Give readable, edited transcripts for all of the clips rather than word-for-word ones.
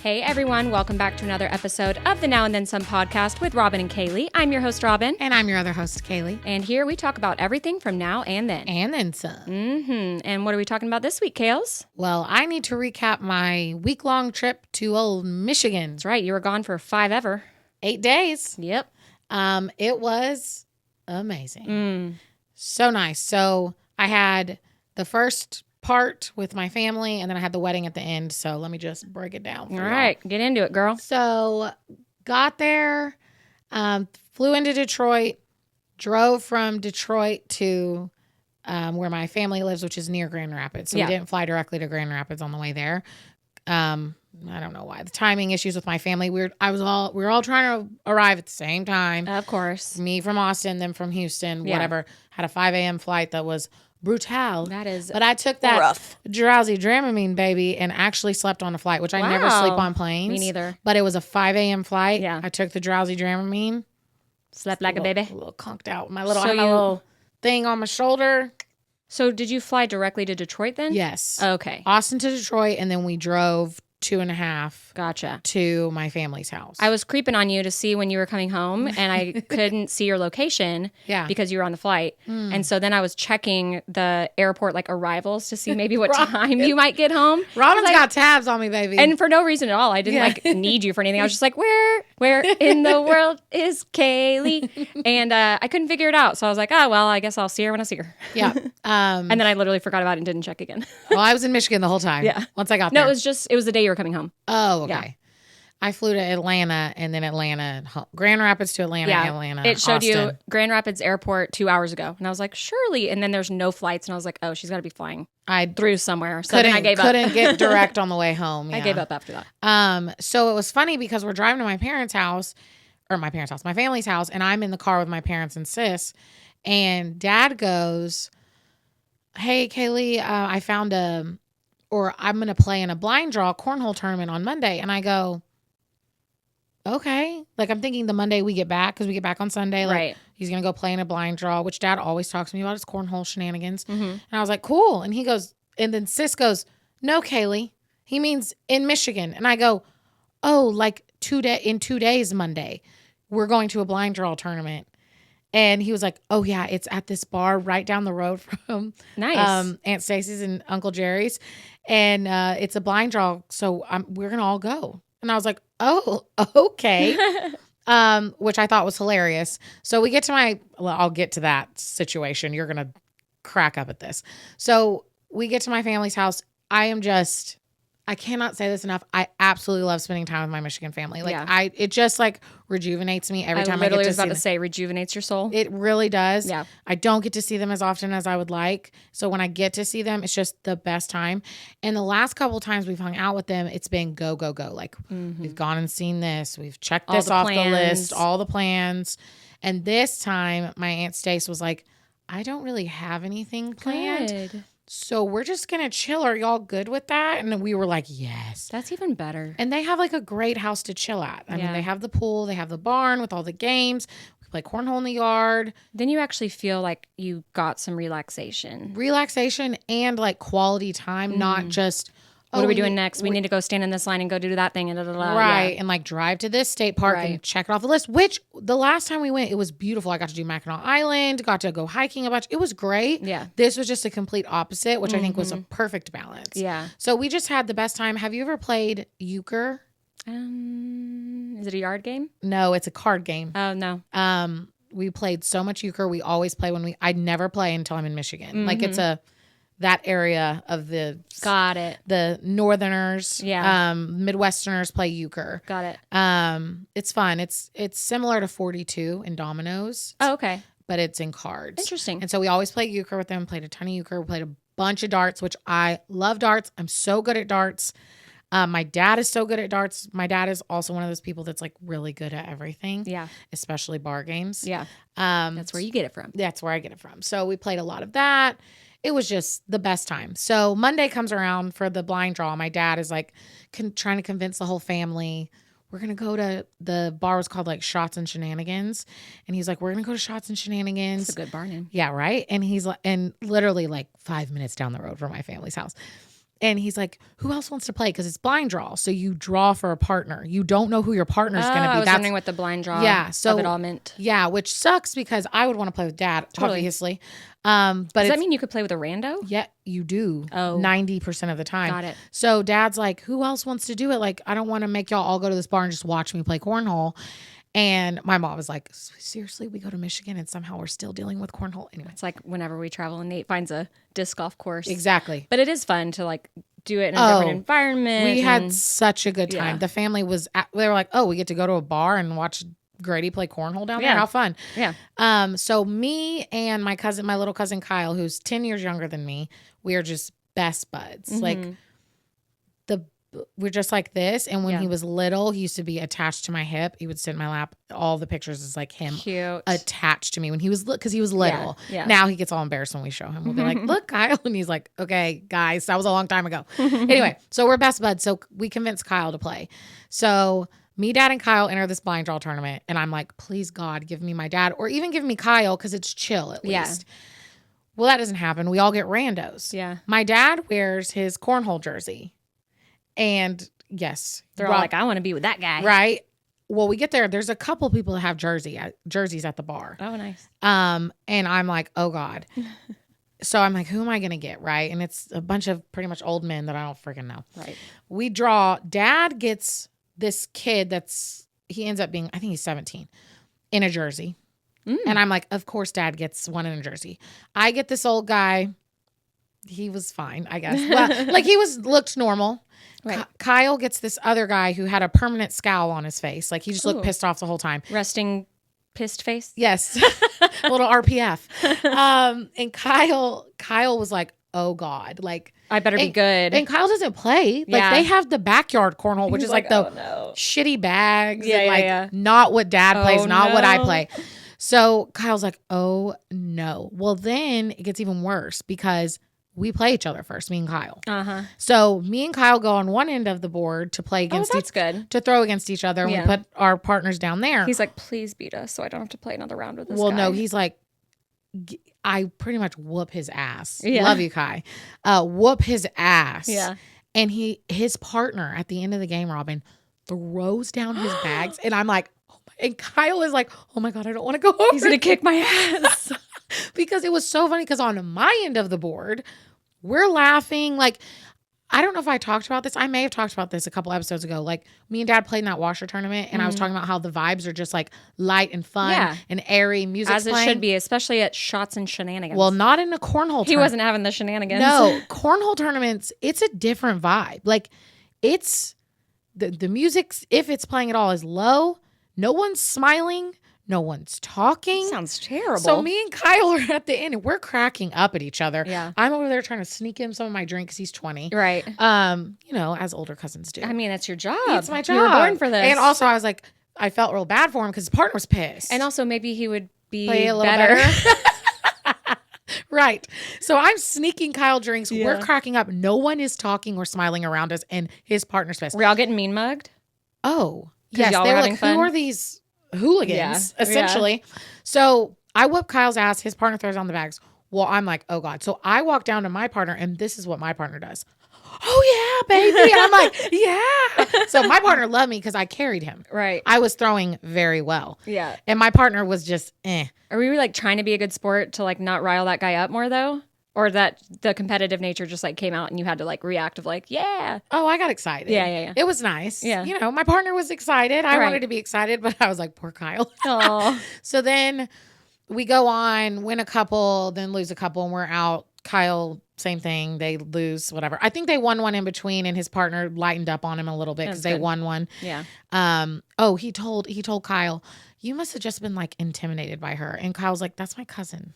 Hey everyone, welcome back to another episode of the Now and Then Some podcast with Robin and Kaley. I'm your host, Robin. And I'm your other host, Kaley. And here we talk about everything from now and then. And then some. And what are we talking about this week, Kales? Well, I need to recap my week-long trip to old Michigan. That's right, you were gone for 5 ever. 8 days. Yep. It was amazing. So nice. So I had the first part with my family, and then I had the wedding at the end. So let me just break it down. All right, get into it, girl. So got there, flew into Detroit, drove from Detroit to where my family lives, which is near Grand Rapids. So we didn't fly directly to Grand Rapids on the way there. I don't know why. The timing issues with my family. We were all trying to arrive at the same time. Of course. Me from Austin, them from Houston, whatever. Had a 5 a.m. flight that was brutal. That is But I took that rough. drowsy Dramamine, baby, and actually slept on a flight, which I never sleep on planes. Me neither. But it was a 5 a.m. flight. Yeah. I took the drowsy Dramamine. Slept like a baby. A little conked out. I had a little thing on my shoulder. So did you fly directly to Detroit then? Yes. Okay. Austin to Detroit, and then we drove 2.5 Gotcha. to my family's house. I was creeping on you to see when you were coming home, and I couldn't see your location because you were on the flight. And so then I was checking the airport arrivals to see maybe what time you might get home. Robin's got tabs on me, baby. And for no reason at all. I didn't need you for anything. I was just like, where in the world is Kaley? And I couldn't figure it out. So I was like, oh, well, I guess I'll see her when I see her. Yeah. And then I literally forgot about it and didn't check again. Well, I was in Michigan the whole time. Yeah. Once I got there. No, it was the day you were coming home. Oh, okay. Yeah. I flew to Atlanta and then Grand Rapids to Atlanta, Atlanta. It showed Austin. you Grand Rapids Airport 2 hours ago. And I was like, surely. And then there's no flights. And I was like, oh, she's got to be flying through somewhere. So then I gave up. Couldn't get direct on the way home. Yeah. I gave up after that. So it was funny because we're driving to my family's house, and I'm in the car with my parents and sis. And Dad goes, hey, Kaley, I found I'm going to play in a blind draw cornhole tournament on Monday. And I go, okay. I'm thinking the Monday we get back, because we get back on Sunday. Right. He's going to go play in a blind draw, which Dad always talks to me about his cornhole shenanigans. And I was like, cool. And he goes, and then Sis goes, no, Kaley. He means in Michigan. And I go, oh, in 2 days, Monday, we're going to a blind draw tournament. And he was like, oh, yeah, it's at this bar right down the road from Aunt Stacy's and Uncle Jerry's. And it's a blind draw, so we're going to all go. And I was like, oh, okay, which I thought was hilarious. So we get to I'll get to that situation. You're going to crack up at this. So we get to my family's house. I cannot say this enough. I absolutely love spending time with my Michigan family. It just rejuvenates me every time I get to see them. I literally was about to say rejuvenates your soul. It really does. Yeah. I don't get to see them as often as I would like. So when I get to see them, it's just the best time. And the last couple of times we've hung out with them, it's been go, go, go. We've gone and seen this. We've checked this off the list, all the plans. And this time my Aunt Stace was like, I don't really have anything planned. Good. So we're just going to chill. Are y'all good with that? And we were like, yes. That's even better. And they have a great house to chill at. I mean, they have the pool, they have the barn with all the games. We play cornhole in the yard. Then you actually feel like you got some relaxation. Relaxation and quality time, not just... What are we doing next? We need to go stand in this line and go do that thing. And right. Yeah. And drive to this state park and check it off the list, which the last time we went, it was beautiful. I got to do Mackinac Island, got to go hiking a bunch. It was great. Yeah. This was just a complete opposite, which I think was a perfect balance. Yeah. So we just had the best time. Have you ever played euchre? Is it a yard game? No, it's a card game. Oh, no. We played so much euchre. We always play I never play until I'm in Michigan. It's that area of the Northerners, Midwesterners play euchre. Got it. It's fun. It's similar to 42 in dominoes. Oh, okay. But it's in cards. Interesting. And so we always play euchre with them. Played a ton of euchre. We played a bunch of darts, which I love darts. I'm so good at darts. My dad is so good at darts. My dad is also one of those people that's really good at everything. Yeah. Especially bar games. Yeah. That's where you get it from. That's where I get it from. So we played a lot of that. It was just the best time. So Monday comes around for the blind draw. My dad is trying to convince the whole family. We're going to go to the bar was called Shots and Shenanigans. And he's like, we're going to go to Shots and Shenanigans. That's a good bar name. Yeah. Right. And he's literally 5 minutes down the road from my family's house. And he's like, who else wants to play? Because it's blind draw. So you draw for a partner. You don't know who your partner's going to be. I was wondering what the blind draw of it all meant. Yeah, which sucks because I would want to play with Dad, obviously. But does that mean you could play with a rando? Yeah, you do. 90% of the time. Got it. So Dad's like, who else wants to do it? Like, I don't want to make y'all all go to this bar and just watch me play cornhole. And my mom was like, seriously, we go to Michigan and somehow we're still dealing with cornhole? Anyway. It's like whenever we travel and Nate finds a disc golf course. Exactly. But it is fun to like do it in a different environment. We had such a good time. The family was, they were like, oh, we get to go to a bar and watch Grady play cornhole down there. How fun. Yeah. So me and my little cousin Kyle, who's 10 years younger than me, we are just best buds. Mm-hmm. Like we're just like this. And when he was little, he used to be attached to my hip. He would sit in my lap. All the pictures is like him attached to me when he was, because he was little. Yeah. Now he gets all embarrassed when we show him. We'll be like, look, Kyle. And he's like, okay, guys, that was a long time ago. Anyway, so we're best buds. So we convinced Kyle to play. So me, Dad, and Kyle enter this blind draw tournament. And I'm like, please, God, give me my dad or even give me Kyle because it's chill at least. Well, that doesn't happen. We all get randos. Yeah. My dad wears his cornhole jersey. And yes, they're all like, I want to be with that guy. Right. Well, we get there. There's a couple people that have jerseys at the bar. Oh, nice. And I'm like, oh God. So I'm like, who am I going to get? Right. And it's a bunch of pretty much old men that I don't freaking know. Right. We draw. Dad gets this kid he ends up being, I think he's 17 in a jersey. And I'm like, of course Dad gets one in a jersey. I get this old guy. He was fine, I guess. Well, like he looked normal. Right. Kyle gets this other guy who had a permanent scowl on his face. Like he just looked pissed off the whole time. Resting pissed face? Yes. A little RPF. And Kyle was like, oh God. Like I better be good. And Kyle doesn't play. Like they have the backyard cornhole, which is like the shitty bags. Yeah, not what Dad plays, not what I play. So Kyle's like, oh no. Well, then it gets even worse because we play each other first, me and Kyle. Uh-huh. So me and Kyle go on one end of the board to play against to throw against each other. And we put our partners down there. He's like, please beat us so I don't have to play another round with this guy. Well, no, he's like, I pretty much whoop his ass. Yeah. Love you, Kai. Whoop his ass. Yeah. And his partner at the end of the game, Robin, throws down his bags. And I'm like, and Kyle is like, oh my God, I don't want to go over. He's going to kick my ass. Because it was so funny because on my end of the board, we're laughing. Like, I don't know if I talked about this. I may have talked about this a couple episodes ago. Like, me and Dad played in that washer tournament, and I was talking about how the vibes are just like light and fun and airy music. As it should be, especially at Shots and Shenanigans. Well, not in a cornhole tournament. He wasn't having the shenanigans. No, cornhole tournaments, it's a different vibe. Like, it's the music, if it's playing at all, is low. No one's smiling. No one's talking. Sounds terrible. So me and Kyle are at the end and we're cracking up at each other. Yeah. I'm over there trying to sneak him some of my drink because he's 20. Right. As older cousins do. I mean, it's your job. It's my job. You were born for this. And also I was like, I felt real bad for him because his partner was pissed. And also maybe he would be play a little better. Right. So I'm sneaking Kyle drinks. Yeah. We're cracking up. No one is talking or smiling around us and his partner's pissed. We're all getting mean mugged? Oh. Yes. They were like, who are these hooligans, essentially. Yeah. So I whoop Kyle's ass. His partner throws on the bags. Well, I'm like, oh God. So I walk down to my partner and this is what my partner does. Oh yeah, baby. And I'm like, yeah. So my partner loved me because I carried him. Right. I was throwing very well. Yeah. And my partner was just Are we like trying to be a good sport to like not rile that guy up more though? Or that the competitive nature just like came out and you had to like react of like, yeah. Oh, I got excited. Yeah. It was nice. Yeah. You know, my partner was excited. I wanted to be excited, but I was like, poor Kyle. Oh. So then we go on, win a couple, then lose a couple, and we're out. Kyle, same thing. They lose, whatever. I think they won one in between, and his partner lightened up on him a little bit because they won one. Yeah. He told Kyle, you must have just been like intimidated by her. And Kyle's like, that's my cousin.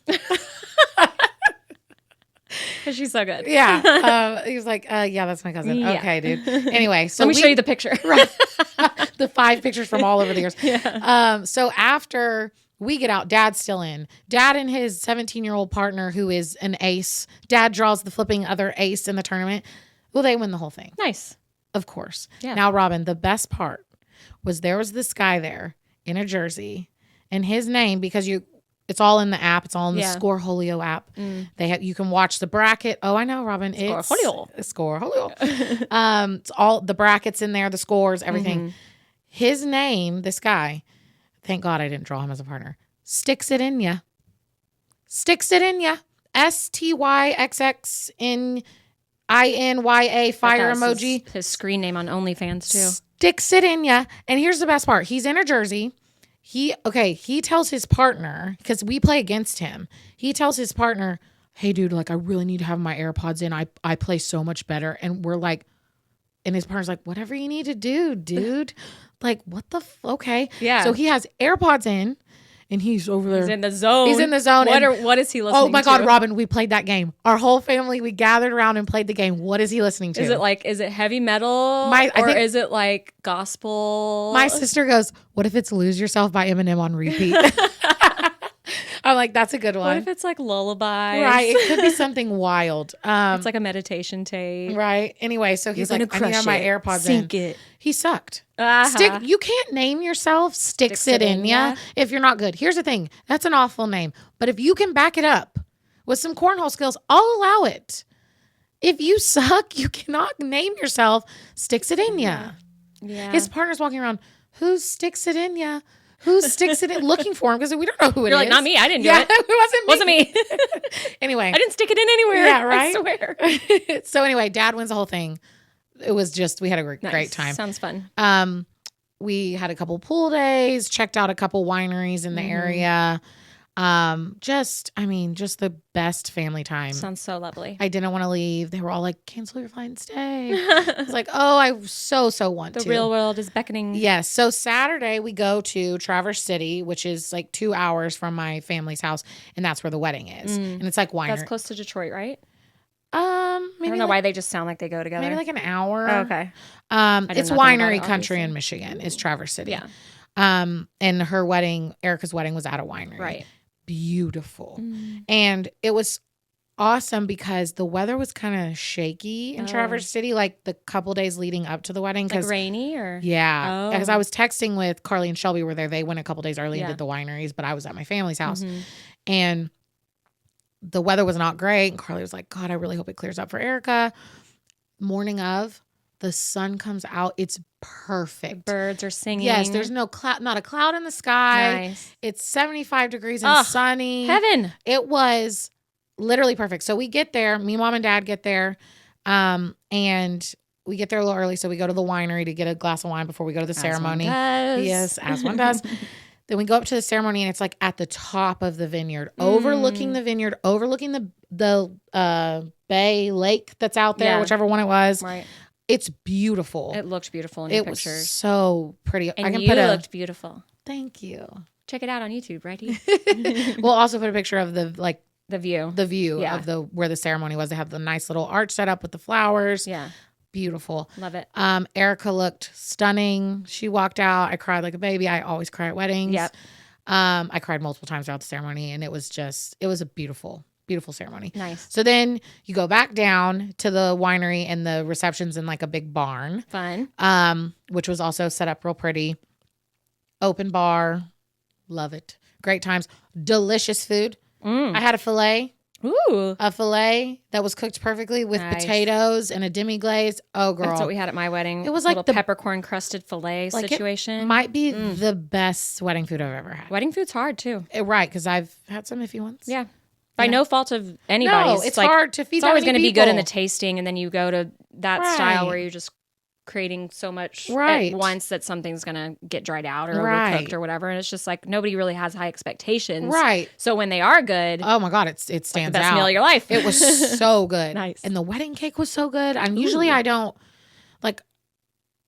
Because she's so good. Yeah. He was like, yeah, that's my cousin. Yeah. Okay, dude. Anyway, so let me show you the picture. Right. The 5 pictures from all over the years. Yeah. So after we get out, Dad's still in. Dad and his 17-year-old partner, who is an ace. Dad draws the flipping other ace in the tournament. Well, they win the whole thing. Nice. Of course. Yeah. Now, Robin, the best part was there was this guy there in a jersey, and his name, because It's all in the app. It's all in the Scoreholio app. You can watch the bracket. Oh, I know, Robin. Scoreholio. It's all the brackets in there, the scores, everything. His name, this guy, thank God I didn't draw him as a partner. Sticks it in ya. Sticks it in ya. STYXXINYA fire emoji. His screen name on OnlyFans too. Sticks it in ya. And here's the best part. He's in a jersey. He tells his partner, because we play against him. He tells his partner, hey, dude, like, I really need to have my AirPods in. I play so much better. And we're like, and his partner's like, whatever you need to do, dude. Like, what the okay. Yeah. So he has AirPods in. And he's over there. He's in the zone. What is he listening to? Oh my God, Robin, we played that game. Our whole family, we gathered around and played the game. What is he listening to? Is it heavy metal? Is it like gospel? My sister goes, what if it's Lose Yourself by Eminem on repeat? I'm like, that's a good one. What if it's like lullabies? Right. It could be something wild. It's like a meditation tape. Right. Anyway, so he's like, I need to have my AirPods Sink it. He sucked. You can't name yourself Sticks It In Ya if you're not good. Here's the thing. That's an awful name. But if you can back it up with some cornhole skills, I'll allow it. If you suck, you cannot name yourself Sticks It In Ya. Yeah. His partner's walking around, who sticks it in ya? Who sticks it in? Looking for him because we don't know who it is. You're like, not me. I didn't do it. It wasn't me. Anyway. I didn't stick it in anywhere. Yeah, right? I swear. So anyway, Dad wins the whole thing. It was just, we had a great time. Sounds fun. We had a couple pool days, checked out a couple wineries in the area. Just the best family time. Sounds so lovely. I didn't want to leave. They were all like, cancel your flight and stay. I was like, oh, I so want to. The real world is beckoning. Yes. So Saturday we go to Traverse City, which is like 2 hours from my family's house. And that's where the wedding is. And it's like winery. That's close to Detroit, right? Maybe I don't know why they just sound like they go together. Maybe like an hour. Oh, okay. It's winery country in Michigan. It's Traverse City. Yeah. And her wedding, Erica's wedding was at a winery. Right. Beautiful. And it was awesome because the weather was kind of shaky in Traverse City, like the couple days leading up to the wedding. Like rainy or? Yeah. Because I was texting with Carly and Shelby were there. They went a couple days early and did the wineries, but I was at my family's house. And the weather was not great. And Carly was like, God, I really hope it clears up for Erica. Morning of, the sun comes out. It's perfect. The birds are singing. Yes, there's not a cloud in the sky. Nice. It's 75 degrees and sunny. Heaven. It was literally perfect. So we get there. Me, Mom, and Dad get there. And we get there a little early. So we go to the winery to get a glass of wine before we go to the ceremony. Yes, as one does. Then we go up to the ceremony and it's like at the top of the vineyard, overlooking the vineyard, overlooking the bay lake that's out there, whichever one it was. Right. It's beautiful. It looked beautiful in your pictures. It was so pretty. And you looked beautiful. Thank you. Check it out on YouTube, right here. We'll also put a picture of the view of where the ceremony was. They have the nice little arch set up with the flowers. Yeah. Beautiful. Love it. Erica looked stunning. She walked out. I cried like a baby. I always cry at weddings. Yep. I cried multiple times throughout the ceremony and it was a beautiful ceremony. Nice. So then you go back down to the winery and the reception's in like a big barn. Fun. Which was also set up real pretty. Open bar. Love it. Great times. Delicious food. I had a filet. Ooh. A filet that was cooked perfectly with potatoes and a demi-glaze. Oh, girl. That's what we had at my wedding. It was like the peppercorn crusted filet situation. It might be the best wedding food I've ever had. Wedding food's hard too. Right, because I've had some iffy ones. Yeah. By no fault of anybody's. No, it's hard to feed. It's always going to be good in the tasting, and then you go to that style where you're just creating so much at once that something's going to get dried out or overcooked or whatever, and it's just like nobody really has high expectations. Right. So when they are good, oh my God, it stands like the best out. meal of your life. It was so good. Nice. And the wedding cake was so good. And usually I don't like.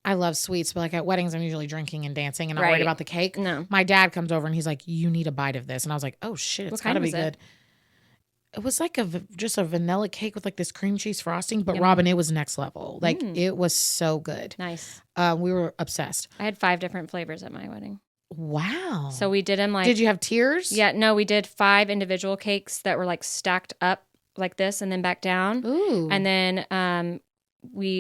I love sweets, but like at weddings, I'm usually drinking and dancing and not worried about the cake. No. My dad comes over and he's like, "You need a bite of this," and I was like, "Oh shit, it's gotta be good." It was like just a vanilla cake with like this cream cheese frosting, but Robin, it was next level. Like it was so good. Nice. We were obsessed. I had 5 different flavors at my wedding. Wow. So we did them like. Did you have tiers? Yeah. No, we did 5 individual cakes that were like stacked up like this and then back down. Ooh. And then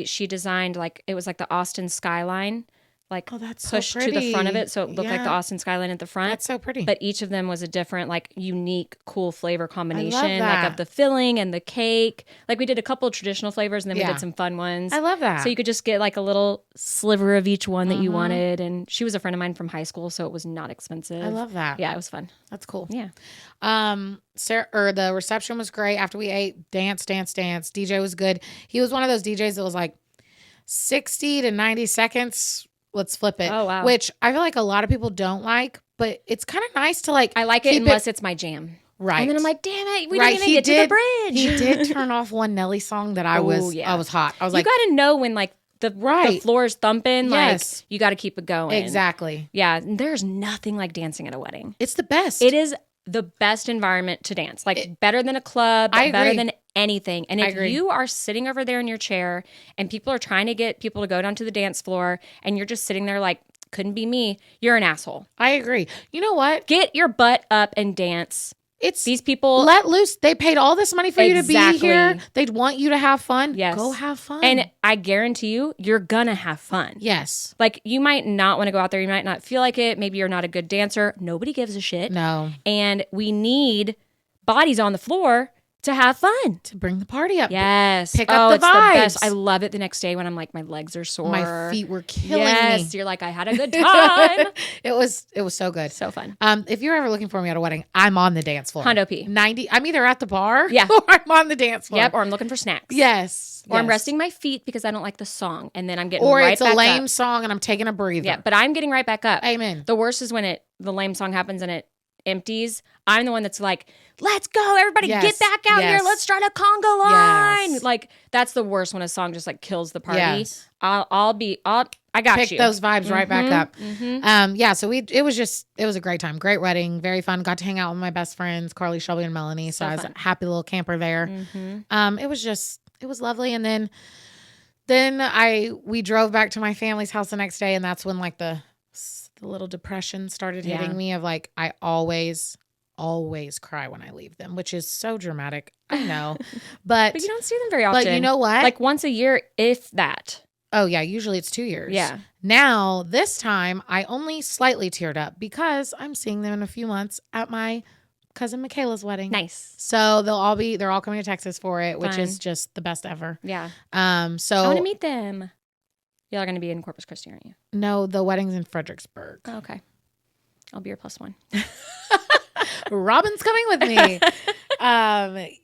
she designed like it was like the Austin skyline like that's pushed so to the front of pretty. it, so it looked like the Austin skyline at the front. That's so pretty. But each of them was a different, like, unique, cool flavor combination, that. like of the filling and the cake. Like we did a couple of traditional flavors, and then we did some fun ones. I love that. So you could just get like a little sliver of each one that you wanted. And she was a friend of mine from high school, so it was not expensive. I love that. Yeah, it was fun. That's cool. Yeah. The reception was great. After we ate, dance. DJ was good. He was one of those DJs that was like 60 to 90 seconds. Let's flip it. Oh, wow. Which I feel like a lot of people don't like, but it's kind of nice to like. I like it unless it's my jam. Right. And then I'm like, damn it, we didn't even get to the bridge. He did turn off one Nelly song that I was hot. I was like, you got to know when like the floor is thumping, like you got to keep it going. Exactly. Yeah. And there's nothing like dancing at a wedding. It's the best. It is the best environment to dance. Like better than a club, better than anything. And if you are sitting over there in your chair and people are trying to get people to go down to the dance floor and you're just sitting there like, couldn't be me, you're an asshole. I agree. You know what? Get your butt up and dance. It's these people let loose. They paid all this money for you to be here. They'd want you to have fun. Yes. Go have fun. And I guarantee you, you're gonna have fun. Yes. Like you might not want to go out there. You might not feel like it. Maybe you're not a good dancer. Nobody gives a shit. No. And we need bodies on the floor to have fun. To bring the party up. Yes. Pick up the vibes. The best. I love it the next day when I'm like, my legs are sore. My feet were killing me. Yes. You're like, I had a good time. It was so good. So fun. If you're ever looking for me at a wedding, I'm on the dance floor. Hondo P. 90. I'm either at the bar or I'm on the dance floor. Yep. Or I'm looking for snacks. Yes. Or I'm resting my feet because I don't like the song. And then I'm getting right back up. Or it's a lame song and I'm taking a breather. Yeah. But I'm getting right back up. Amen. The worst is when the lame song happens and it empties. I'm the one that's like, let's go, everybody, get back out here. Let's start a conga line. Yes. Like that's the worst when a song just like kills the party. Yes. I got Pick you. Those vibes right back up. So it was a great time. Great wedding. Very fun. Got to hang out with my best friends, Carly, Shelby, and Melanie. So I was a happy little camper there. It was lovely. And then we drove back to my family's house the next day. And that's when like the little depression started hitting me of like, I always cry when I leave them, which is so dramatic. I know. But you don't see them very often. But you know what? Like once a year, if that. Oh, yeah. Usually it's 2 years. Yeah. Now, this time, I only slightly teared up because I'm seeing them in a few months at my cousin Michaela's wedding. Nice. So they're all coming to Texas for it, which is just the best ever. Yeah. So I want to meet them. Y'all are going to be in Corpus Christi, aren't you? No, the wedding's in Fredericksburg. Oh, okay. I'll be your +1. Robin's coming with me.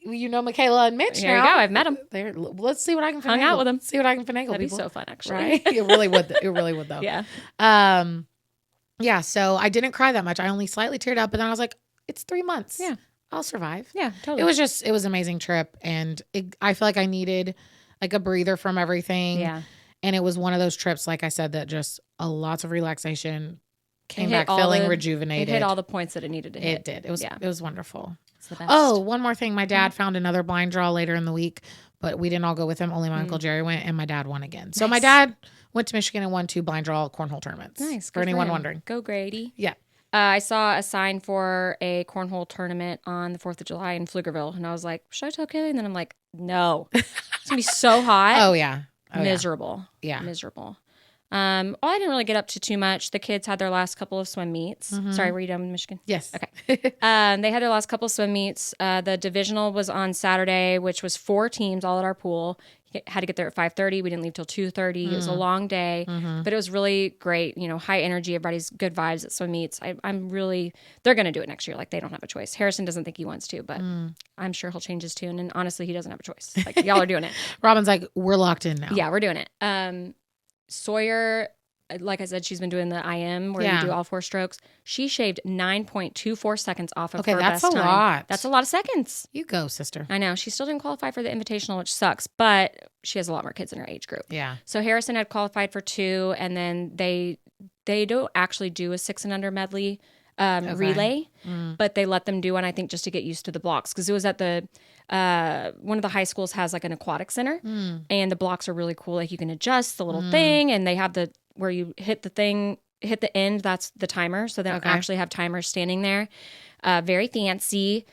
You know Michaela and Mitch. There you go. I've met them. Let's see what I can finagle. Hung out with them. See what I can finagle. That'd be so fun, actually. Right? It really would. It really would, though. Yeah. Yeah. So I didn't cry that much. I only slightly teared up, but then I was like, it's 3 months. Yeah. I'll survive. Yeah, totally. It was an amazing trip, and I feel like I needed like a breather from everything. Yeah. And it was one of those trips, like I said, that just lots of relaxation. Came back feeling rejuvenated. It hit all the points that it needed to hit. It did. It was wonderful. It's the best. Oh, one more thing. My dad found another blind draw later in the week, but we didn't all go with him. Only my Uncle Jerry went, and my dad won again. So my dad went to Michigan and won 2 blind draw cornhole tournaments. Nice. For anyone wondering. Go Grady. Yeah. I saw a sign for a cornhole tournament on the 4th of July in Pflugerville, and I was like, should I tell Kaley? And then I'm like, no. It's going to be so hot. Oh, yeah. Miserable. Yeah. Miserable. Well, I didn't really get up to too much. The kids had their last couple of swim meets. Mm-hmm. Sorry, were you done with Michigan? Yes. Okay. They had their last couple of swim meets. The divisional was on Saturday, which was 4 teams all at our pool. Had to get there at 5:30. We didn't leave till 2:30. It was a long day, but it was really great. You know, high energy. Everybody's good vibes at swim meets. I'm really, they're going to do it next year. Like they don't have a choice. Harrison doesn't think he wants to, but I'm sure he'll change his tune. And honestly, he doesn't have a choice. Like y'all are doing it. Robin's like, we're locked in now. Yeah, we're doing it. Sawyer, like I said, she's been doing the IM where you do all 4 strokes. She shaved 9.24 seconds off of her best time. That's a lot. That's a lot of seconds. You go, sister. I know. She still didn't qualify for the invitational, which sucks, but she has a lot more kids in her age group. Yeah. So Harrison had qualified for 2, and then they don't actually do a 6 and under medley relay, but they let them do one, I think, just to get used to the blocks, because it was at the one of the high schools has like an aquatic center, and the blocks are really cool. Like you can adjust the little thing, and they have where you hit the end, that's the timer. So they don't actually have timers standing there. Very fancy.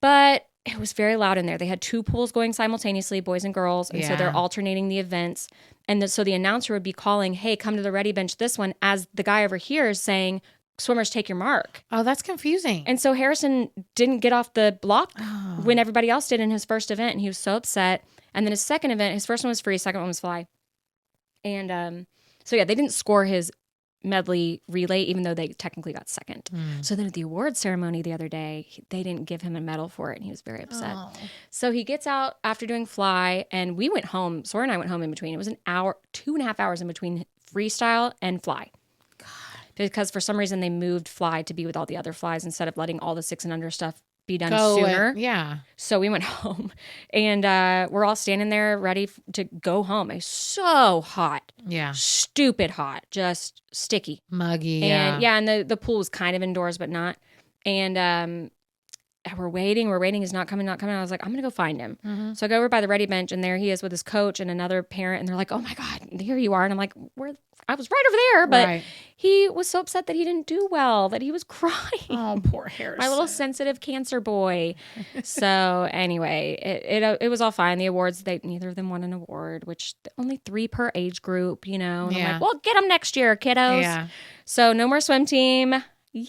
But it was very loud in there. They had 2 pools going simultaneously, boys and girls. And so they're alternating the events. And so the announcer would be calling, hey, come to the ready bench this one, as the guy over here is saying, swimmers, take your mark. Oh, that's confusing. And so Harrison didn't get off the block when everybody else did in his first event. And he was so upset. And then his second event, his first one was free, second one was fly. And so, yeah, they didn't score his medley relay, even though they technically got second. So then at the awards ceremony the other day, they didn't give him a medal for it, and he was very upset. So he gets out after doing fly, and we went home. Sawyer and I went home in between. It was an hour, 2.5 hours in between freestyle and fly. God. Because for some reason they moved fly to be with all the other flies instead of letting all the 6 and under stuff be done sooner. Yeah. So we went home, and we're all standing there ready to go home. It's so hot. Yeah. Stupid hot. Just sticky. Muggy. And and the pool was kind of indoors, but not. And we're waiting. He's not coming. I was like, I'm going to go find him. So I go over by the ready bench, and there he is with his coach and another parent. And they're like, oh my God, here you are. And I'm like, I was right over there. But he was so upset that he didn't do well, that he was crying. Oh, poor Harrison. My little sensitive cancer boy. So anyway, it was all fine. The awards, neither of them won an award, which only 3 per age group, And I'm like, well, get them next year, kiddos. Yeah. So no more swim team. Yay!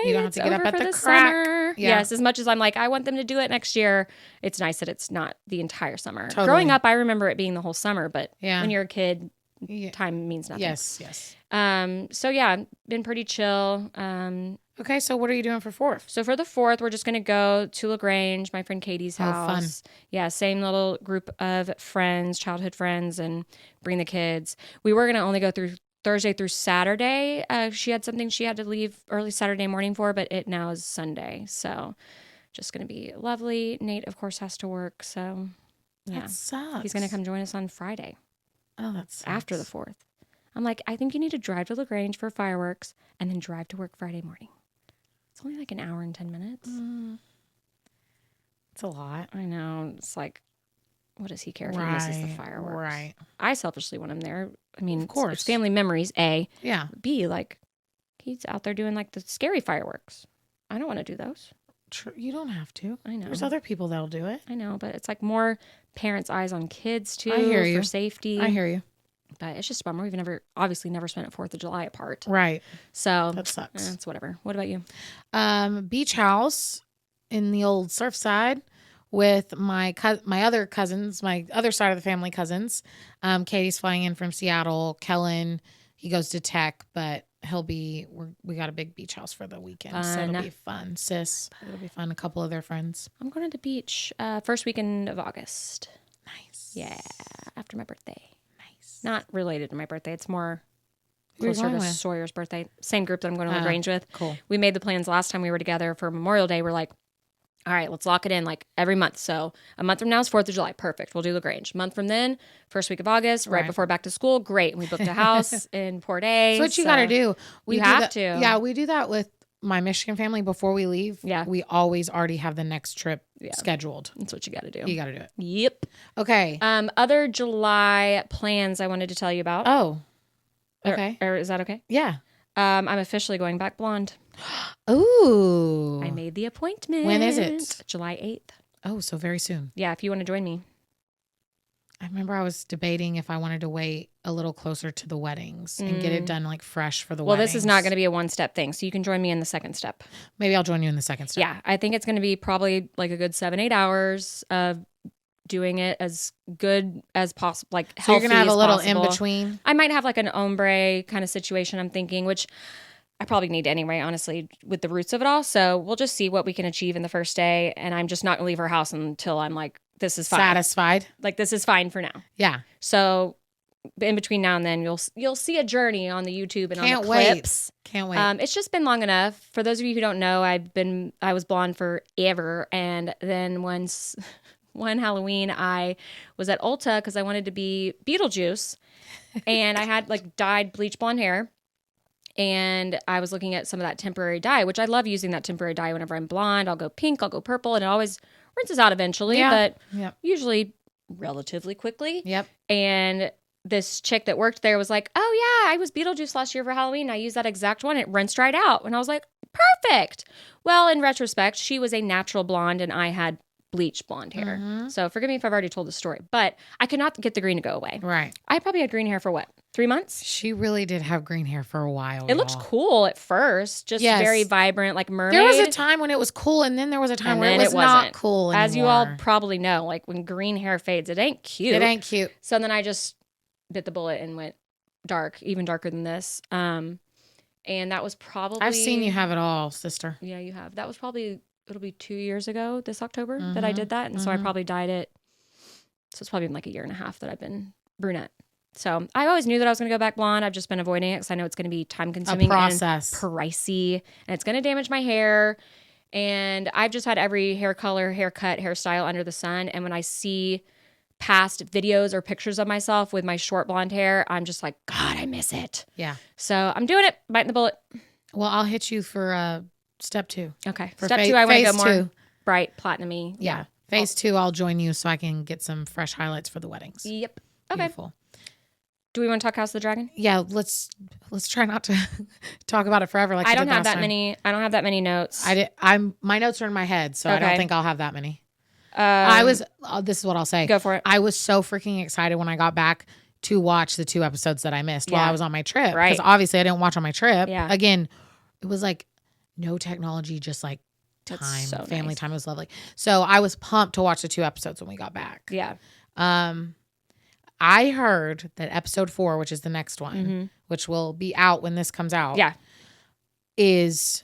You don't have to get up at the crack. Summer. Yeah. Yes, as much as I'm like, I want them to do it next year, it's nice that it's not the entire summer. Totally. Growing up, I remember it being the whole summer, but when you're a kid, time means nothing. Yes. So yeah, been pretty chill. Okay, so what are you doing for 4th? So for the 4th, we're just going to go to LaGrange, my friend Katie's house. Fun. Yeah, same little group of friends, childhood friends, and bring the kids. We were going to only go through Thursday through Saturday. She had something she had to leave early Saturday morning for, but it now is Sunday. So just going to be lovely. Nate, of course, has to work. So yeah, that sucks. He's going to come join us on Friday. Oh, that's after the 4th. I'm like, I think you need to drive to LaGrange for fireworks and then drive to work Friday morning. It's only like an hour and 10 minutes. It's a lot. I know. It's like, what does he care if he misses the fireworks? Right. I selfishly want him there. I mean, of course. It's family memories, A. Yeah. B, like, he's out there doing like the scary fireworks. I don't want to do those. You don't have to. I know. There's other people that'll do it. I know, but it's like more parents' eyes on kids too. I hear you. For safety. I hear you. But it's just a bummer. We've obviously never spent a 4th of July apart. Right. So that sucks. It's whatever. What about you? Beach house in the old Surfside with my other cousins, my other side of the family cousins. Katie's flying in from Seattle. Kellen, he goes to tech, but we got a big beach house for the weekend. So it'll be fun. Sis, it'll be fun. A couple of their friends. I'm going to the beach first weekend of August. Nice. Yeah, after my birthday. Nice. Not related to my birthday. It's more closer to Sawyer's birthday. Same group that I'm going to LaGrange with. Cool. We made the plans last time we were together for Memorial Day. We're like, all right, let's lock it in like every month. So a month from now is 4th of July. Perfect. We'll do LaGrange. A month from then, first week of August, right before back to school. Great. And we booked a house in Port A. So what you got to do. You have to. Yeah, we do that with my Michigan family before we leave. Yeah. We always already have the next trip scheduled. That's what you got to do. You got to do it. Yep. Okay. Other July plans I wanted to tell you about. Oh. Okay. Or is that okay? Yeah. I'm officially going back blonde. Ooh. I made the appointment. When is it? July 8th. Oh, so very soon. Yeah, if you want to join me. I remember I was debating if I wanted to wait a little closer to the weddings and get it done like fresh for the weddings. Well, this is not going to be a one-step thing, so you can join me in the second step. Maybe I'll join you in the second step. Yeah, I think it's going to be probably like a good 7-8 hours of doing it as good as possible, like healthy as possible. So you're going to have a little in-between? I might have like an ombre kind of situation, I'm thinking, which I probably need anyway, honestly, with the roots of it all. So we'll just see what we can achieve in the first day, and I'm just not going to leave her house until I'm like, this is fine. Satisfied. Like, this is fine for now. Yeah. So in between now and then, you'll see a journey on the YouTube and on the clips. Can't wait. It's just been long enough. For those of you who don't know, I was blonde forever, and then one Halloween I was at Ulta because I wanted to be Beetlejuice, and I had like dyed bleach blonde hair. And I was looking at some of that temporary dye, which I love using that temporary dye whenever I'm blonde. I'll go pink, I'll go purple, and it always rinses out eventually, but usually relatively quickly. Yep. And this chick that worked there was like, oh yeah, I was Beetlejuice last year for Halloween. I used that exact one. It rinsed right out. And I was like, perfect. Well, in retrospect, she was a natural blonde and I had bleach blonde hair. So forgive me if I've already told the story, but I could not get the green to go away. Right. I probably had green hair for what? 3 months? She really did have green hair for a while. It looked cool at first, just very vibrant, like mermaid. There was a time when it was cool, and then there was a time where it was not cool anymore. As you all probably know, like when green hair fades, it ain't cute. It ain't cute. So then I just bit the bullet and went dark, even darker than this. And that was probably... I've seen you have it all, sister. Yeah, you have. That was probably... It'll be 2 years ago this October that I did that. And so I probably dyed it. So it's probably been like a year and a half that I've been brunette. So I always knew that I was going to go back blonde. I've just been avoiding it because I know it's going to be time consuming, a process, and pricey, and it's going to damage my hair. And I've just had every hair color, haircut, hairstyle under the sun. And when I see past videos or pictures of myself with my short blonde hair, I'm just like, God, I miss it. Yeah. So I'm doing it, biting the bullet. Well, I'll hit you for step 2. Okay. Step 2, I want to go more bright, platinum-y. Yeah. Phase 2, I'll join you so I can get some fresh highlights for the weddings. Yep. Okay. Beautiful. Do we want to talk House of the Dragon? Yeah, let's try not to talk about it forever. Like I don't have that many. I don't have that many notes. My notes are in my head, so I don't think I'll have that many. This is what I'll say. Go for it. I was so freaking excited when I got back to watch the 2 episodes that I missed while I was on my trip. Right. Because obviously I didn't watch on my trip. Yeah. Again, it was like no technology, just like time, so family nice. time. It was lovely. So I was pumped to watch the 2 episodes when we got back. Yeah. I heard that episode 4, which is the next one, which will be out when this comes out. Yeah. Is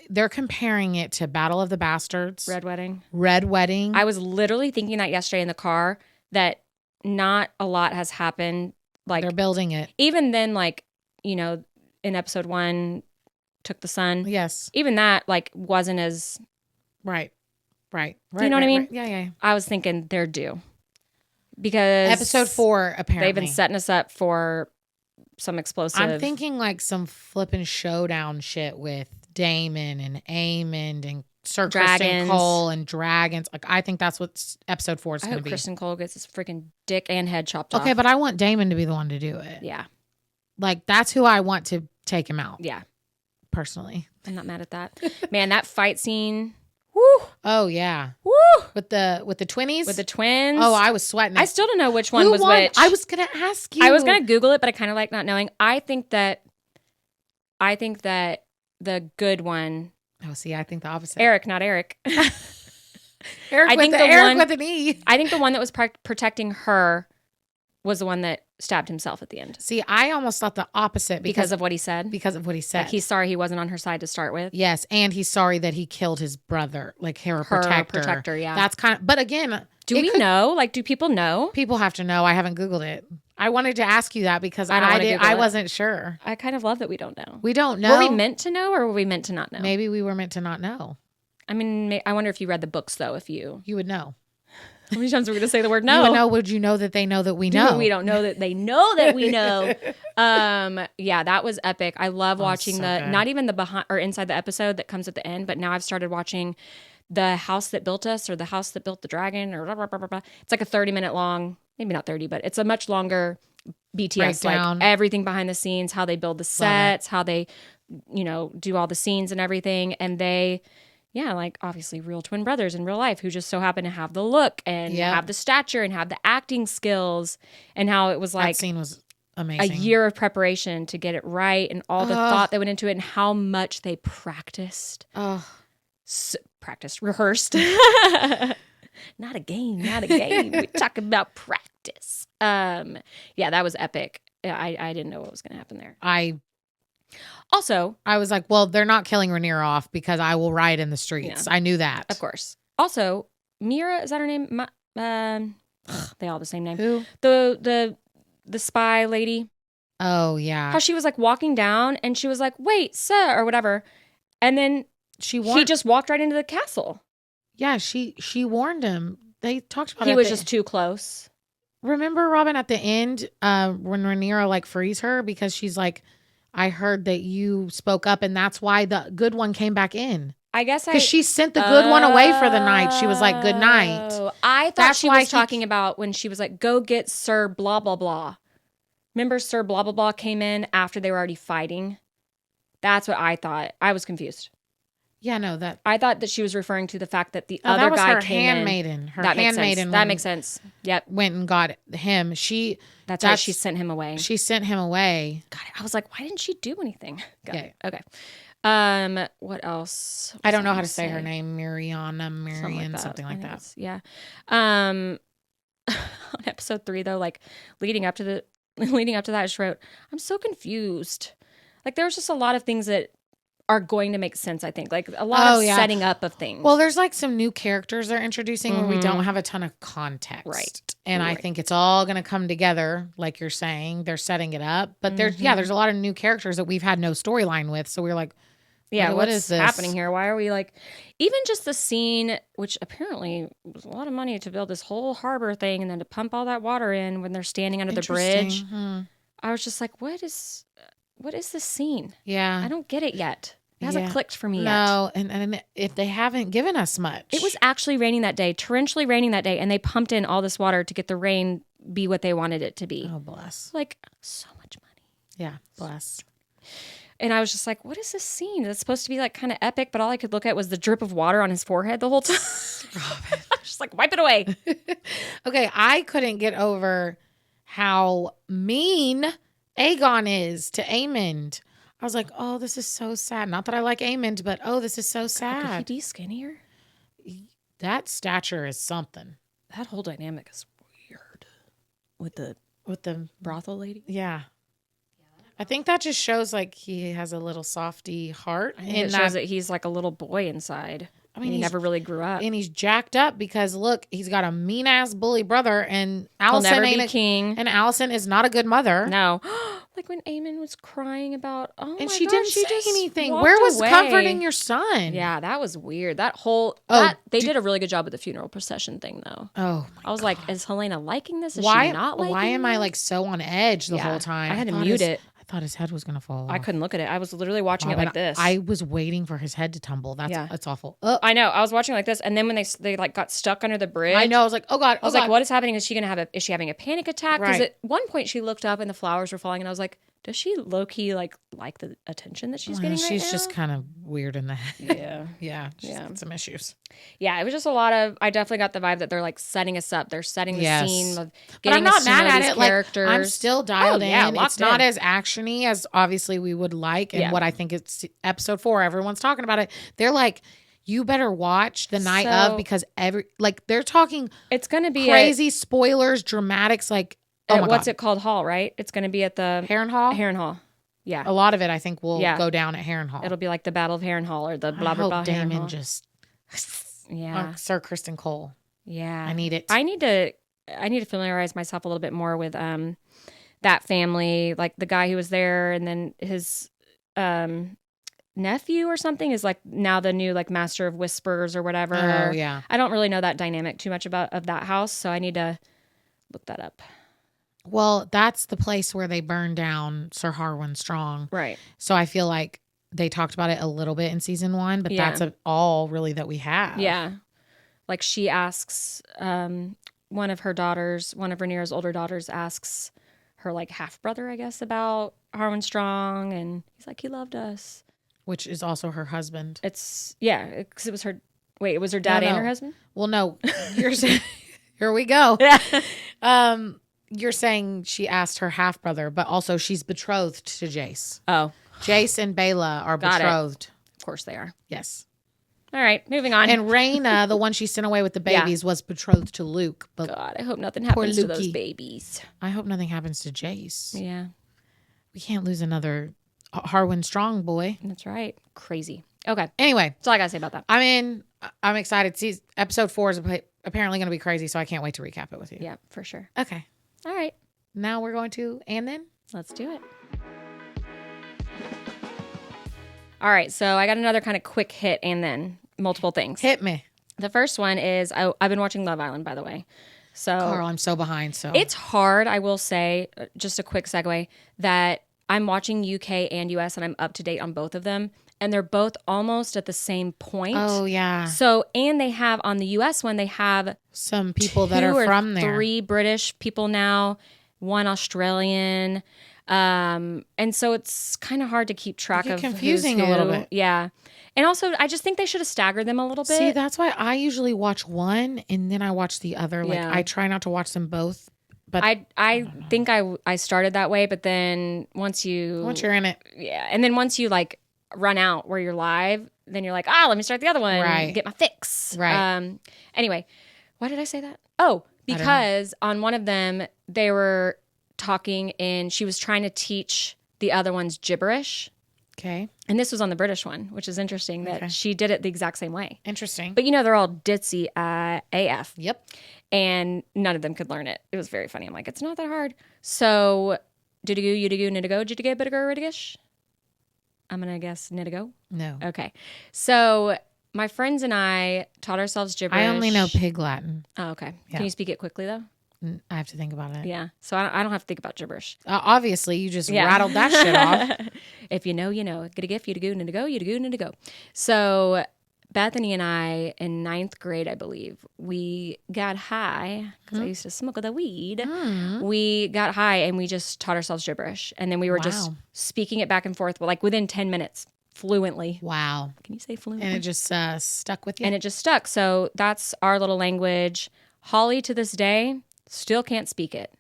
they're comparing it to Battle of the Bastards. Red Wedding. I was literally thinking that yesterday in the car, that not a lot has happened. Like they're building it. Even then, like, you know, in episode 1, Took the Sun. Yes. Even that, like, wasn't as... Right. Do you know what I mean? Right. Yeah. I was thinking they're due. Because... Episode 4, apparently. They've been setting us up for some explosive... I'm thinking like some flipping showdown shit with Damon and Aemond and Sir Kristen Cole and dragons. Like, I think that's what episode 4 is going to be. I hope Kristen Cole gets his freaking dick and head chopped off. Okay, but I want Damon to be the one to do it. Yeah. Like, that's who I want to take him out. Yeah. Personally. I'm not mad at that. Man, that fight scene... Woo! Oh yeah. Woo! With the twinnies? With the twins. Oh, I was sweating. I still don't know which one was won? which. I was gonna ask you. I was gonna Google it, but I kind of like not knowing. I think that the good one. Oh, see, I think the opposite. Eric, not Eric. Eric with an E. I think the one that was protecting her was the one that stabbed himself at the end. See, I almost thought the opposite because of what he said. Because of what he said. Like he's sorry he wasn't on her side to start with. Yes, and he's sorry that he killed his brother, like her protector. Yeah. That's kind of. But again, do we know? Like, do people know? People have to know. I haven't Googled it. I wanted to ask you that because I wasn't sure. I kind of love that we don't know. We don't know. Were we meant to know, or were we meant to not know? Maybe we were meant to not know. I mean, I wonder if you read the books though. If you would know. How many times are we going to say the word no? You would know. Would you know that they know that we know? We don't know that they know that we know. Yeah, that was epic. I love watching not even the behind or inside the episode that comes at the end, but now I've started watching The House That Built Us or The House That Built the Dragon or blah, blah, blah, blah, blah. It's like a 30-minute long, maybe not 30, but it's a much longer BTS, breakdown. Like everything behind the scenes, how they build the sets, how they, do all the scenes and everything. And yeah, like obviously real twin brothers in real life who just so happen to have the look and have the stature and have the acting skills, and how it was like that scene was amazing. A year of preparation to get it right and all the thought that went into it and how much they practiced. Rehearsed. Not a game. We're talking about practice. Yeah, that was epic. I didn't know what was going to happen there. Also, I was like, well, they're not killing Rhaenyra off because I will riot in the streets. Yeah. I knew that. Of course. Also, Mira, is that her name? They all have the same name. Who? The spy lady. Oh, yeah. How she was like walking down and she was like, wait, sir, or whatever. And then he just walked right into the castle. Yeah, she warned him. They talked about it. He was just too close. Remember, Robin, at the end when Rhaenyra like frees her because she's like, I heard that you spoke up and that's why the good one came back in. I guess because she sent the good one away for the night. She was like, good night. I thought she was talking about when she was like, go get Sir blah, blah, blah. Remember Sir blah, blah, blah came in after they were already fighting? That's what I thought. I was confused. Yeah, no, that. I thought that she was referring to the fact that the Oh, other that was guy her came handmaiden. in. Her That makes handmaiden. sense. That makes sense. Yep. Went and got him. That's right. She sent him away. She sent him away. God, I was like, why didn't she do anything? Got it. Okay. What else? I don't know how to say her name. Marion, something like that. Yeah. On episode 3, though, like leading up to that, I just wrote, I'm so confused. Like there was just a lot of things that are going to make sense, I think. Like a lot of setting up of things. Well, there's like some new characters they're introducing where we don't have a ton of context. Right. And I think it's all going to come together, like you're saying. They're setting it up. But there's a lot of new characters that we've had no storyline with. So we're like, what is this happening here? Why are we like, even just the scene, which apparently was a lot of money to build this whole harbor thing and then to pump all that water in when they're standing under the bridge. I was just like, what is this scene? Yeah. I don't get it yet. It hasn't clicked for me yet. No, and if they haven't given us much. It was actually raining that day, torrentially raining that day, and they pumped in all this water to get the rain be what they wanted it to be. Oh, bless. Like, so much money. Yeah, bless. And I was just like, what is this scene? It's supposed to be like kind of epic, but all I could look at was the drip of water on his forehead the whole time. I was just like, wipe it away. Okay, I couldn't get over how mean Aegon is to Aemond. I was like, oh, this is so sad. Not that I like Aemond, but oh, this is so sad. Could he be skinnier? That stature is something. That whole dynamic is weird with the brothel lady. Yeah. I think that just shows like he has a little softy heart. And it shows that he's like a little boy inside. I mean, he never really grew up. And he's jacked up because look, he's got a mean ass bully brother, and Allison never be king. And Allison is not a good mother. No. Like when Aemon was crying about, and she didn't say anything. Where was comforting your son? Yeah, that was weird. That whole they did a really good job with the funeral procession thing, though. Oh, I was like, is Helena liking this? Is she not liking? Why am I like so on edge the whole time? I had to mute it. I thought his head was gonna fall off. I couldn't look at it. I was literally watching it like this. I was waiting for his head to tumble. That's awful. I know. I was watching like this, and then when they like got stuck under the bridge, I know. I was like, oh god. I was like, what is happening? Is she having a panic attack? Because Right. at one point she looked up and the flowers were falling, and I was like, does she low key like the attention that she's getting right now? She's just kind of weird in the head. Yeah. She's got some issues. Yeah, it was just a lot of. I definitely got the vibe that they're like setting us up. They're setting the scene of but I'm getting not us to mad know at these it. Like, characters. I'm still dialed in. Locked It's not in. as actiony as obviously we would like, and what I think it's episode 4. Everyone's talking about it. They're like, you better watch the night of, because they're talking. It's going to be crazy spoilers, dramatics. Like, oh my what's God. it called? Hall, right? It's going to be at the Harrenhal. Harrenhal. Yeah, a lot of it I think will go down at Harrenhal. It'll be like the Battle of Harrenhal or the blah blah blah. Damon just Sir Kristen Cole. Yeah, I need it. I need to familiarize myself a little bit more with that family, like the guy who was there, and then his nephew or something is like now the new like master of whispers or whatever. Oh yeah, I don't really know that dynamic too much of that house, so I need to look that up. Well, that's the place where they burned down Sir Harwin Strong. Right. So I feel like they talked about it a little bit in season 1, but that's all really that we have. Yeah. Like she asks, one of Rhaenyra's older daughters asks her like half brother, I guess, about Harwin Strong. And he's like, he loved us. Which is also her husband. Because it was her, it was her dad and her husband? Well, no, you're saying, here we go. You're saying she asked her half brother, but also she's betrothed to Jace. Oh. Jace and Bela are betrothed. Of course they are. Yes. All right, moving on. And Rhaena, the one she sent away with the babies, was betrothed to Luke. But God, I hope nothing happens to those babies. I hope nothing happens to Jace. Yeah. We can't lose another Harwin Strong boy. That's right. Crazy. Okay. Anyway. That's all I got to say about that. I'm excited. See, episode 4 is apparently going to be crazy, so I can't wait to recap it with you. Yeah, for sure. Okay. All right. Now we're going to And Then? Let's do it. All right. So I got another kind of quick hit and then multiple things. Hit me. The first one is I've been watching Love Island, by the way. So Carl, I'm so behind. So it's hard, I will say, just a quick segue, that I'm watching UK and US and I'm up to date on both of them. And they're both almost at the same point. Oh, yeah. So, and they have, on the US one, they have some people that are from there. 3 British people now, 1 Australian. And so it's kind of hard to keep track of confusing who's a little who. bit. Yeah. And also, I just think they should have staggered them a little bit. See, that's why I usually watch one and then I watch the other. Like, Yeah. I try not to watch them both. But I think I started that way, but then once you're in it. Yeah. And then once you like run out where you're live, then you're like, let me start the other one. Right. Get my fix. Right. Anyway, why did I say that? Oh, because on one of them, they were talking and she was trying to teach the other one's gibberish. Okay. And this was on the British one, which is interesting that she did it the exact same way. Interesting. But they're all ditzy AF. Yep. And none of them could learn it. It was very funny. I'm like, it's not that hard. So, Didda-goo, yidda-goo, knidda-go, gidda-gib, bidda-ger, ridda-gish. I'm going to guess knidda-go. No. Okay. So, my friends and I taught ourselves gibberish. I only know Pig Latin. Oh, okay. Yeah. Can you speak it quickly, though? I have to think about it. Yeah. So, I don't have to think about gibberish. Obviously, you just rattled that shit off. If you know, you know. Gidda-gif, yidda-goo, knidda-go, yidda-goo, knidda-go. So, Bethany and I, in ninth grade, I believe, we got high because I used to smoke the weed. We got high and we just taught ourselves gibberish. And then we were just speaking it back and forth, like within 10 minutes, fluently. Wow. Can you say fluently? And it just stuck with you? And it just stuck. So that's our little language. Holly, to this day, still can't speak it.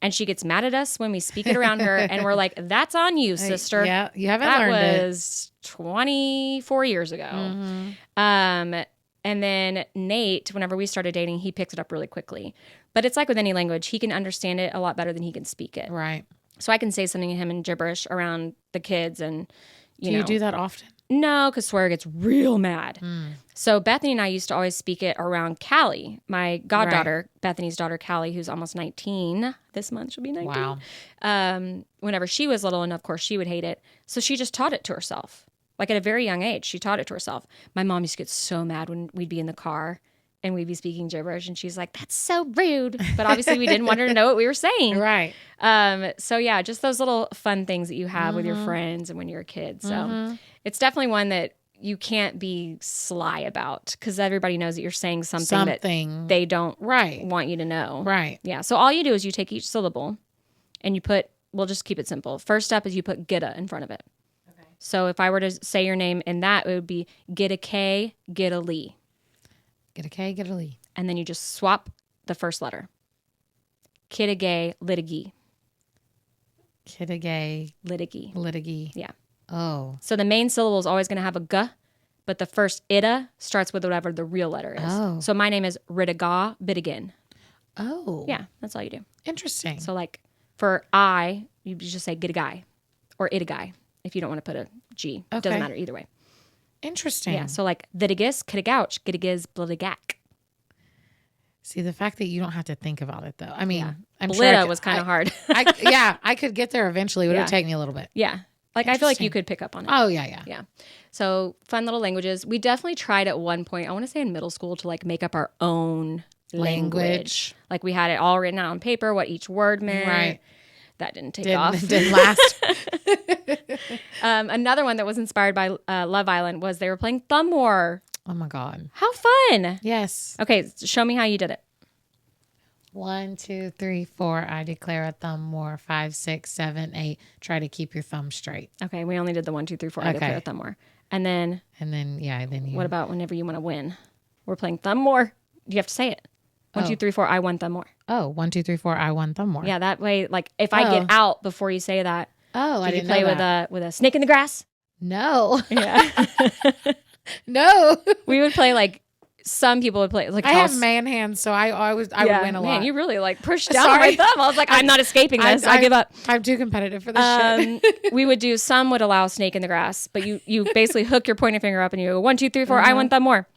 And she gets mad at us when we speak it around her. And we're like, that's on you, sister. Yeah, you haven't learned it. That was 24 years ago. Mm-hmm. And then Nate, whenever we started dating, he picked it up really quickly. But it's like with any language, he can understand it a lot better than he can speak it. Right. So I can say something to him in gibberish around the kids and, Do you do that often? No, because Sawyer gets real mad. So Bethany and I used to always speak it around Kaley, my goddaughter, Bethany's daughter, Kaley, who's almost 19. This month she'll be 19. Wow. Whenever she was little, and of course she would hate it. So she just taught it to herself. Like at a very young age, she taught it to herself. My mom used to get so mad when we'd be in the car and we'd be speaking gibberish and she's like, that's so rude. But obviously we didn't want her to know what we were saying. Right. So yeah, just those little fun things that you have with your friends and when you're a kid. So it's definitely one that you can't be sly about because everybody knows that you're saying something that they don't want you to know. Right. Yeah. So all you do is you take each syllable and you put, we'll just keep it simple. First step is you put gidda in front of it. Okay. So if I were to say your name in that, it would be gidda-k, gidda-lee. Gidda-k, gidda-lee. And then you just swap the first letter. Kidda-gay, lidda-gee. Kidda-gay, lidda-gee. lidda-gee. Yeah. Oh. So the main syllable is always going to have a g, but the first idda starts with whatever the real letter is. Oh. So my name is ridda-ga, bidda-gin. Oh. Yeah, that's all you do. Interesting. So like for I, you just say gidda-guy or idda-guy if you don't want to put a G. Okay. It doesn't matter either way. Interesting. Yeah, so like vidda-gis, kidda-gouch, gidda-giz, blidda-gack. See, the fact that you don't have to think about it, though. I mean, I'm Blidda sure was kind of hard. I could get there eventually. It would take me a little bit. Yeah. Like, I feel like you could pick up on it. Oh, yeah. Yeah. So, fun little languages. We definitely tried at one point, I want to say in middle school, to like make up our own language. Like, we had it all written out on paper, what each word meant. Right. That didn't take off. Didn't last. Another one that was inspired by Love Island was they were playing Thumb War. Oh, my God. How fun. Yes. Okay, show me how you did it. 1, 2, 3, 4. I declare a thumb war. 5, 6, 7, 8. Try to keep your thumb straight. Okay, we only did the 1, 2, 3, 4. I declare a Thumb War. And then you. What about whenever you want to win? We're playing Thumb War. You have to say it. 1, 2, 3, 4. I won Thumb War. Oh, 1, 2, 3, 4. I won Thumb War. Yeah, that way, like if I get out before you say that. Oh, I didn't play know that. with a snake in the grass. No. Yeah. No. We would play like. Some people would play like I have man hands, so I would win a lot. Man, you really like pushed down my thumb. I was like, I'm not escaping this. I give up. I'm too competitive for this shit. We would do. Some would allow snake in the grass, but you basically hook your pointer finger up and you go 1, 2, 3, 4. I won Thumb War.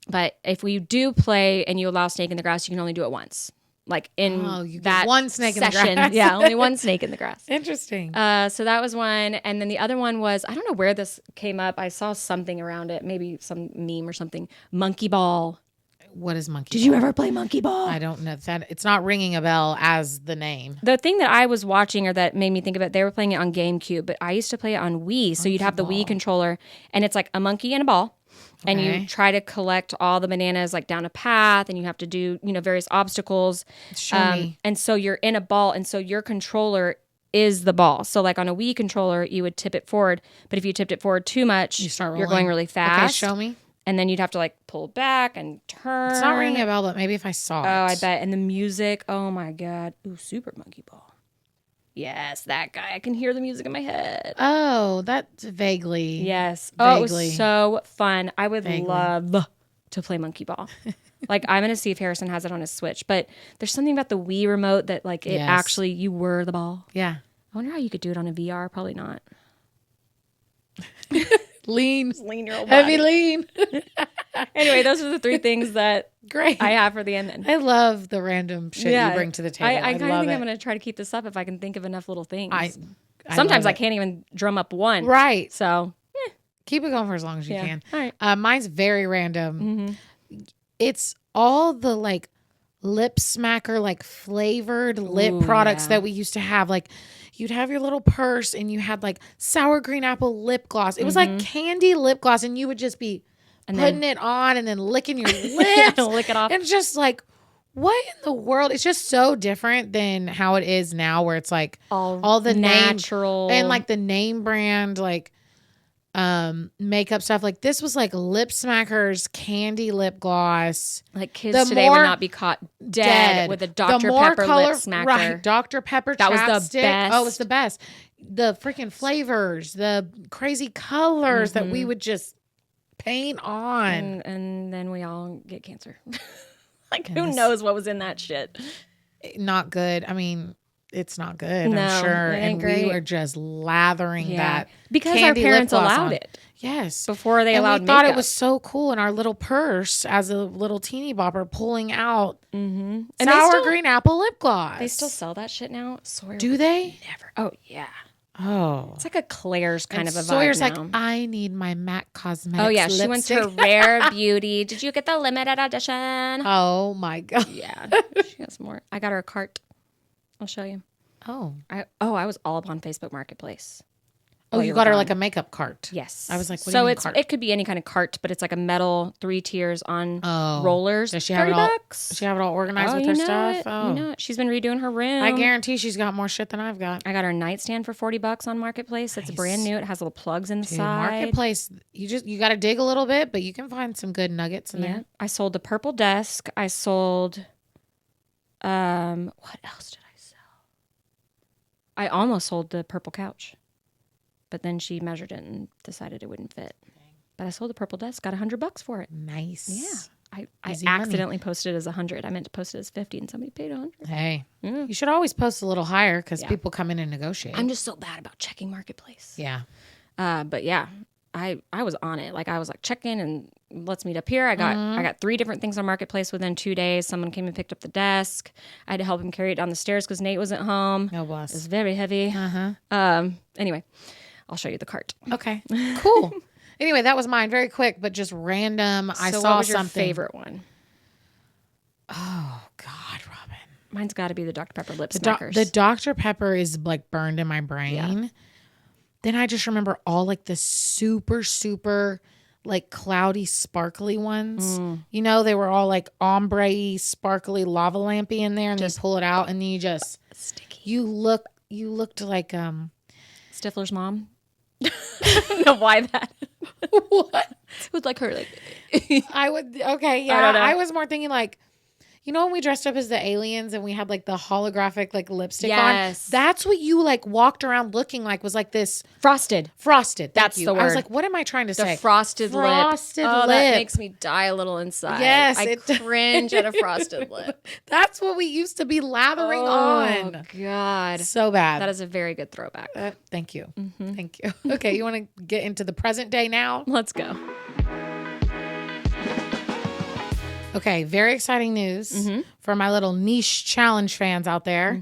But if we do play and you allow snake in the grass, you can only do it once. Like in that one snake session. In the grass. Yeah, only one snake in the grass. Interesting. So that was one. And then the other one was, I don't know where this came up. I saw something around it, maybe some meme or something. Monkey ball. What is monkey ball? Did you ever play monkey ball? I don't know. It's not ringing a bell as the name. The thing that I was watching or that made me think of it, they were playing it on GameCube, but I used to play it on Wii. So you'd have the Wii controller and it's like a monkey and a ball. And you try to collect all the bananas like down a path and you have to do, various obstacles. Show me. And so you're in a ball. And so your controller is the ball. So like on a Wii controller, you would tip it forward, but if you tipped it forward too much, you're going really fast. Okay, show me. And then you'd have to like pull back and turn. It's not ringing a bell, but maybe if I saw it. Oh, I bet. And the music, oh my God. Ooh, Super Monkey Ball. Yes, that guy. I can hear the music in my head. Oh, that's vaguely. Yes. Vaguely. Oh, it was so fun. I would love to play Monkey Ball. Like, I'm going to see if Harrison has it on his Switch. But there's something about the Wii remote that, like, it actually, you were the ball. Yeah. I wonder how you could do it on a VR. Probably not. Lean. Just lean your old Heavy body. lean. Anyway, those are the 3 things that Great. I have for the end. I love the random shit you bring to the table. I kind of think I'm going to try to keep this up if I can think of enough little things. Sometimes I can't even drum up one. Right. So keep it going for as long as you can. All right. Mine's very random. It's all the like lip smacker, like flavored lip products that we used to have. Like you'd have your little purse and you had like sour green apple lip gloss. It was like candy lip gloss and you would just be putting it on and then licking your lips. Lick it off. And just like, what in the world? It's just so different than how it is now where it's like all the natural name and like the name brand, like makeup stuff. Like this was like lip smackers, candy lip gloss. Like kids today would not be caught dead with a Dr. Pepper lip smacker. Right, Dr. Pepper that chapstick. Was the best. Oh, it was the best. The freaking flavors, the crazy colors that we would just paint on. And then we all get cancer. Like who knows what was in that shit? Not good. I mean, it's not good, no, I'm sure. And we were just lathering that. Because our parents allowed it. Yes. Before they allowed we makeup. thought it was so cool in our little purse as a little teeny bopper pulling out sour green apple lip gloss. They still sell that shit now? Sawyer Do they? Never. Oh, yeah. Oh. It's like a Claire's kind of a vibe Sawyer's now. like, I need my MAC Cosmetics she lipstick. went to Rare Beauty. Did you get the limited edition? Oh, my God. Yeah. She has more. I got her a cart. I'll show you. Oh. I was all up on Facebook Marketplace. Oh, you got her like a makeup cart. Yes. I was like, what do you mean cart? It could be any kind of cart, but it's like a metal 3 tiers on rollers. Does she have $30? Does she have it all organized with her stuff? Oh, you know it. She's been redoing her room. I guarantee she's got more shit than I've got. I got her nightstand for $40 on Marketplace. It's brand new. It has little plugs in the side. Marketplace, you got to dig a little bit, but you can find some good nuggets in there. I sold the purple desk. I sold, what else did I sell? I almost sold the purple couch. But then she measured it and decided it wouldn't fit. But I sold the purple desk, got $100 for it. Nice. Yeah. I accidentally posted it as 100. I meant to post it as 50 and somebody paid 100. Hey, you should always post a little higher because people come in and negotiate. I'm just so bad about checking Marketplace. Yeah. But yeah, I was on it. Like I was like checking and let's meet up here. I got 3 different things on Marketplace within 2 days. Someone came and picked up the desk. I had to help him carry it down the stairs because Nate wasn't home. No bless. It was very heavy. Anyway. I'll show you the cart. Okay, cool. Anyway, that was mine. Very quick, but just random. I saw what was your something. favorite one? Oh God, Robin. Mine's got to be the Dr. Pepper lip smackers. The Dr. Pepper is like burned in my brain. Yeah. Then I just remember all like the super, super like cloudy, sparkly ones. You know, they were all like ombre-y, sparkly, lava lampy in there, and just pull it out, and then you just sticky. You looked like Stifler's mom. No, why that? What? It was like her. Like I would. Okay, yeah. I was more thinking like, you know, when we dressed up as the aliens and we had like the holographic like lipstick on. That's what you like walked around looking like. Was like this frosted. That's the word. I was like, what am I trying to say? Frosted lip. That makes me die a little inside. Yes, I cringe at a frosted lip. That's what we used to be lathering on. Oh God, so bad. That is a very good throwback. Thank you. Thank you. Okay, you want to get into the present day now? Let's go. Okay, very exciting news for my little niche challenge fans out there.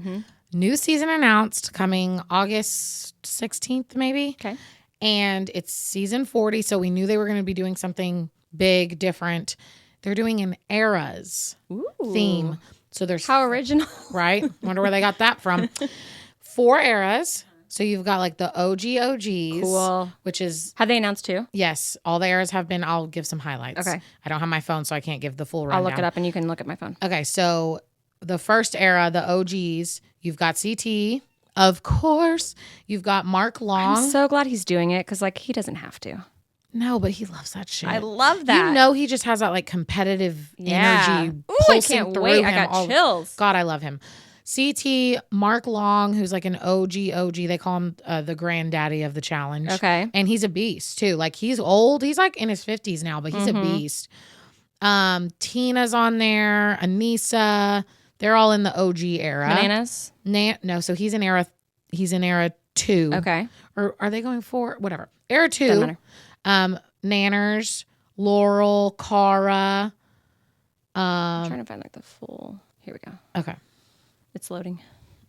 New season announced coming August 16th, maybe. Okay. And it's season 40, so we knew they were going to be doing something big, different. They're doing an eras theme. So there's how original. Right? Wonder where they got that from. 4 eras. So you've got like the OGs. Cool. Which is... Have they announced 2? Yes. All the eras have been... I'll give some highlights. Okay. I don't have my phone, so I can't give the full rundown. I'll look it up and you can look at my phone. Okay. So the first era, the OGs, you've got CT, Of course. You've got Mark Long. I'm so glad he's doing it because like he doesn't have to. No, but he loves that shit. I love that. You know, he just has that like competitive energy Ooh, pulsing I can't through wait. him. I got chills. God, I love him. CT, Mark Long, who's like an OG. They call him the granddaddy of the challenge. Okay. And he's a beast too. Like he's old. He's like in his 50s now, but he's a beast. Tina's on there. Anissa. They're all in the OG era. Bananas? No, so he's in era 2. Okay. Or are they going for whatever? Era 2. Doesn't matter. Nanners, Laurel, Cara. I'm trying to find like the full. Here we go. Okay. It's loading.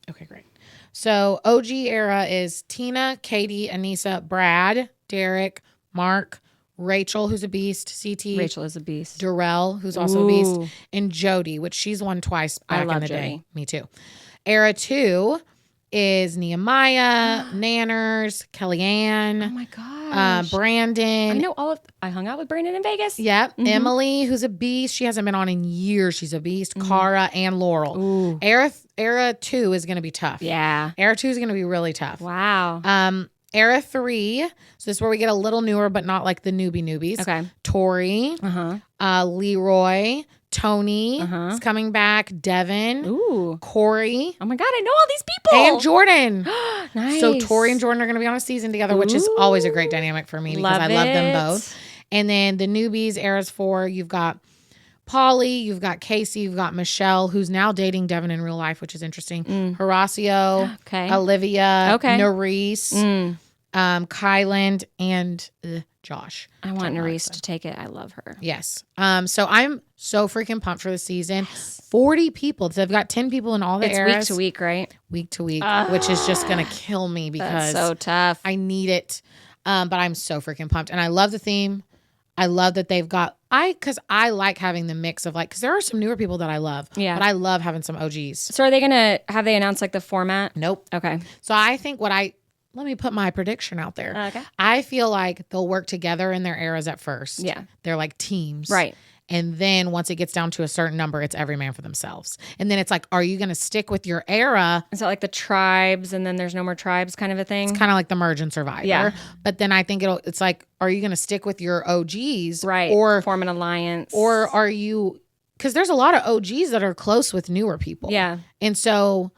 Okay, great. So OG era is Tina, Katie, Anissa, Brad, Derek, Mark, Rachel, who's a beast, CT. Rachel is a beast. Darrell, who's also a beast, and Jody, which she's won twice back in the day. Me too. Era 2 is Nehemiah, Nanners, Kellyanne. Oh my gosh. Brandon. I know I hung out with Brandon in Vegas. Yep. Emily, who's a beast. She hasn't been on in years. She's a beast. Cara and Laurel. Ooh. Era 2 is going to be tough. Yeah. Era 2 is going to be really tough. Wow. Era 3. So this is where we get a little newer, but not like the newbies. Okay. Tori. Leroy. Tony is coming back. Devin. Ooh. Corey. Oh my God, I know all these people. And Jordan. Nice. So Tori and Jordan are going to be on a season together, which is always a great dynamic for me because I love them both. And then the newbies, eras 4, you've got Polly, you've got Casey, you've got Michelle, who's now dating Devin in real life, which is interesting. Horacio, Olivia, Nerese, Kyland, and Josh. I want Nerese to take it. I love her. Yes. So I'm so freaking pumped for the season. 40 people. So they've got 10 people in all the eras. Week to week, right? Week to week, which is just going to kill me because that's so tough. I need it. But I'm so freaking pumped. And I love the theme. I love that they've got, because I like having the mix of like, because there are some newer people that I love. Yeah. But I love having some OGs. So are they going to, have they announced like the format? Nope. Okay. So I think let me put my prediction out there. Okay. I feel like they'll work together in their eras at first. Yeah. They're like teams. Right. And then once it gets down to a certain number, it's every man for themselves. And then it's like, are you going to stick with your era? Is that like the tribes and then there's no more tribes kind of a thing? It's kind of like the Merge and Survivor. Yeah. But then I think it's like, are you going to stick with your OGs? Right. Or form an alliance. Or are you, because there's a lot of OGs that are close with newer people. Yeah. And so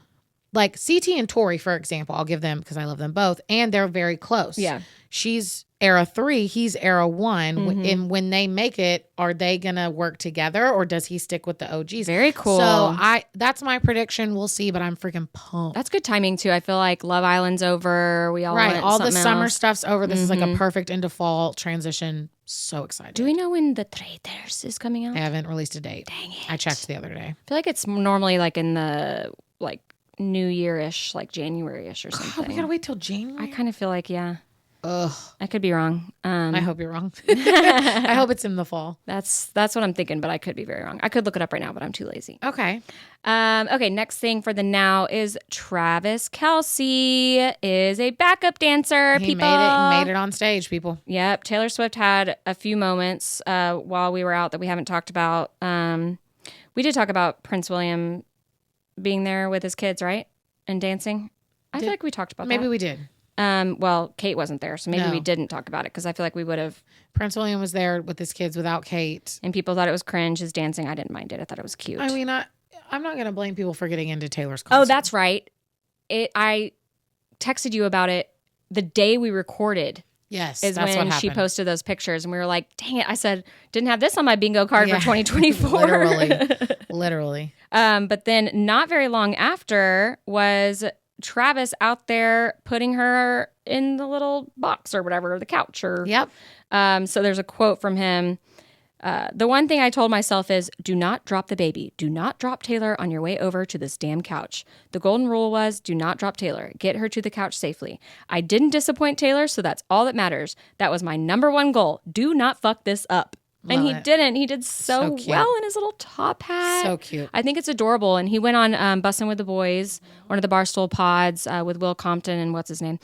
like CT and Tori, for example, I'll give them because I love them both. And they're very close. Yeah. She's era 3, he's era 1. And when they make it, are they going to work together or does he stick with the OGs? Very cool. So that's my prediction. We'll see, but I'm freaking pumped. That's good timing too. I feel like Love Island's over. We all went all the summer else. Stuff's over. This is like a perfect into fall transition. So excited. Do we know when The Traitors is coming out? They haven't released a date. Dang it. I checked the other day. I feel like it's normally like in the like New Year-ish, like January-ish or something. God, we gotta wait till January? I kind of feel like, yeah. Ugh. I could be wrong. I hope you're wrong. I hope it's in the fall. That's what I'm thinking, but I could be very wrong. I could look it up right now, but I'm too lazy. Okay. Okay, next thing for the now is Travis Kelce is a backup dancer. He made it on stage, people. Yep. Taylor Swift had a few moments while we were out that we haven't talked about. We did talk about Prince William being there with his kids, right? And dancing. I feel like we talked about that. Maybe we did. Well, Kate wasn't there, so maybe we didn't talk about it because I feel like we would have. Prince William was there with his kids without Kate. And people thought it was cringe, his dancing. I didn't mind it. I thought it was cute. I mean, I'm not going to blame people for getting into Taylor's concert. Oh, that's right. I texted you about it the day we recorded. Yes, is that's when what she posted those pictures, and we were like, "Dang it!" I said, "Didn't have this on my bingo card for 2024." Literally. But then, not very long after, was Travis out there putting her in the little box or whatever, or the couch, or so there's a quote from him. The one thing I told myself is, do not drop the baby. Do not drop Taylor on your way over to this damn couch. The golden rule was, do not drop Taylor. Get her to the couch safely. I didn't disappoint Taylor, so that's all that matters. That was my number one goal. Do not fuck this up. And he didn't. He did so well in his little top hat. So cute. I think it's adorable. And he went on Bussin' with the Boys, one of the Barstool pods with Will Compton and what's his name?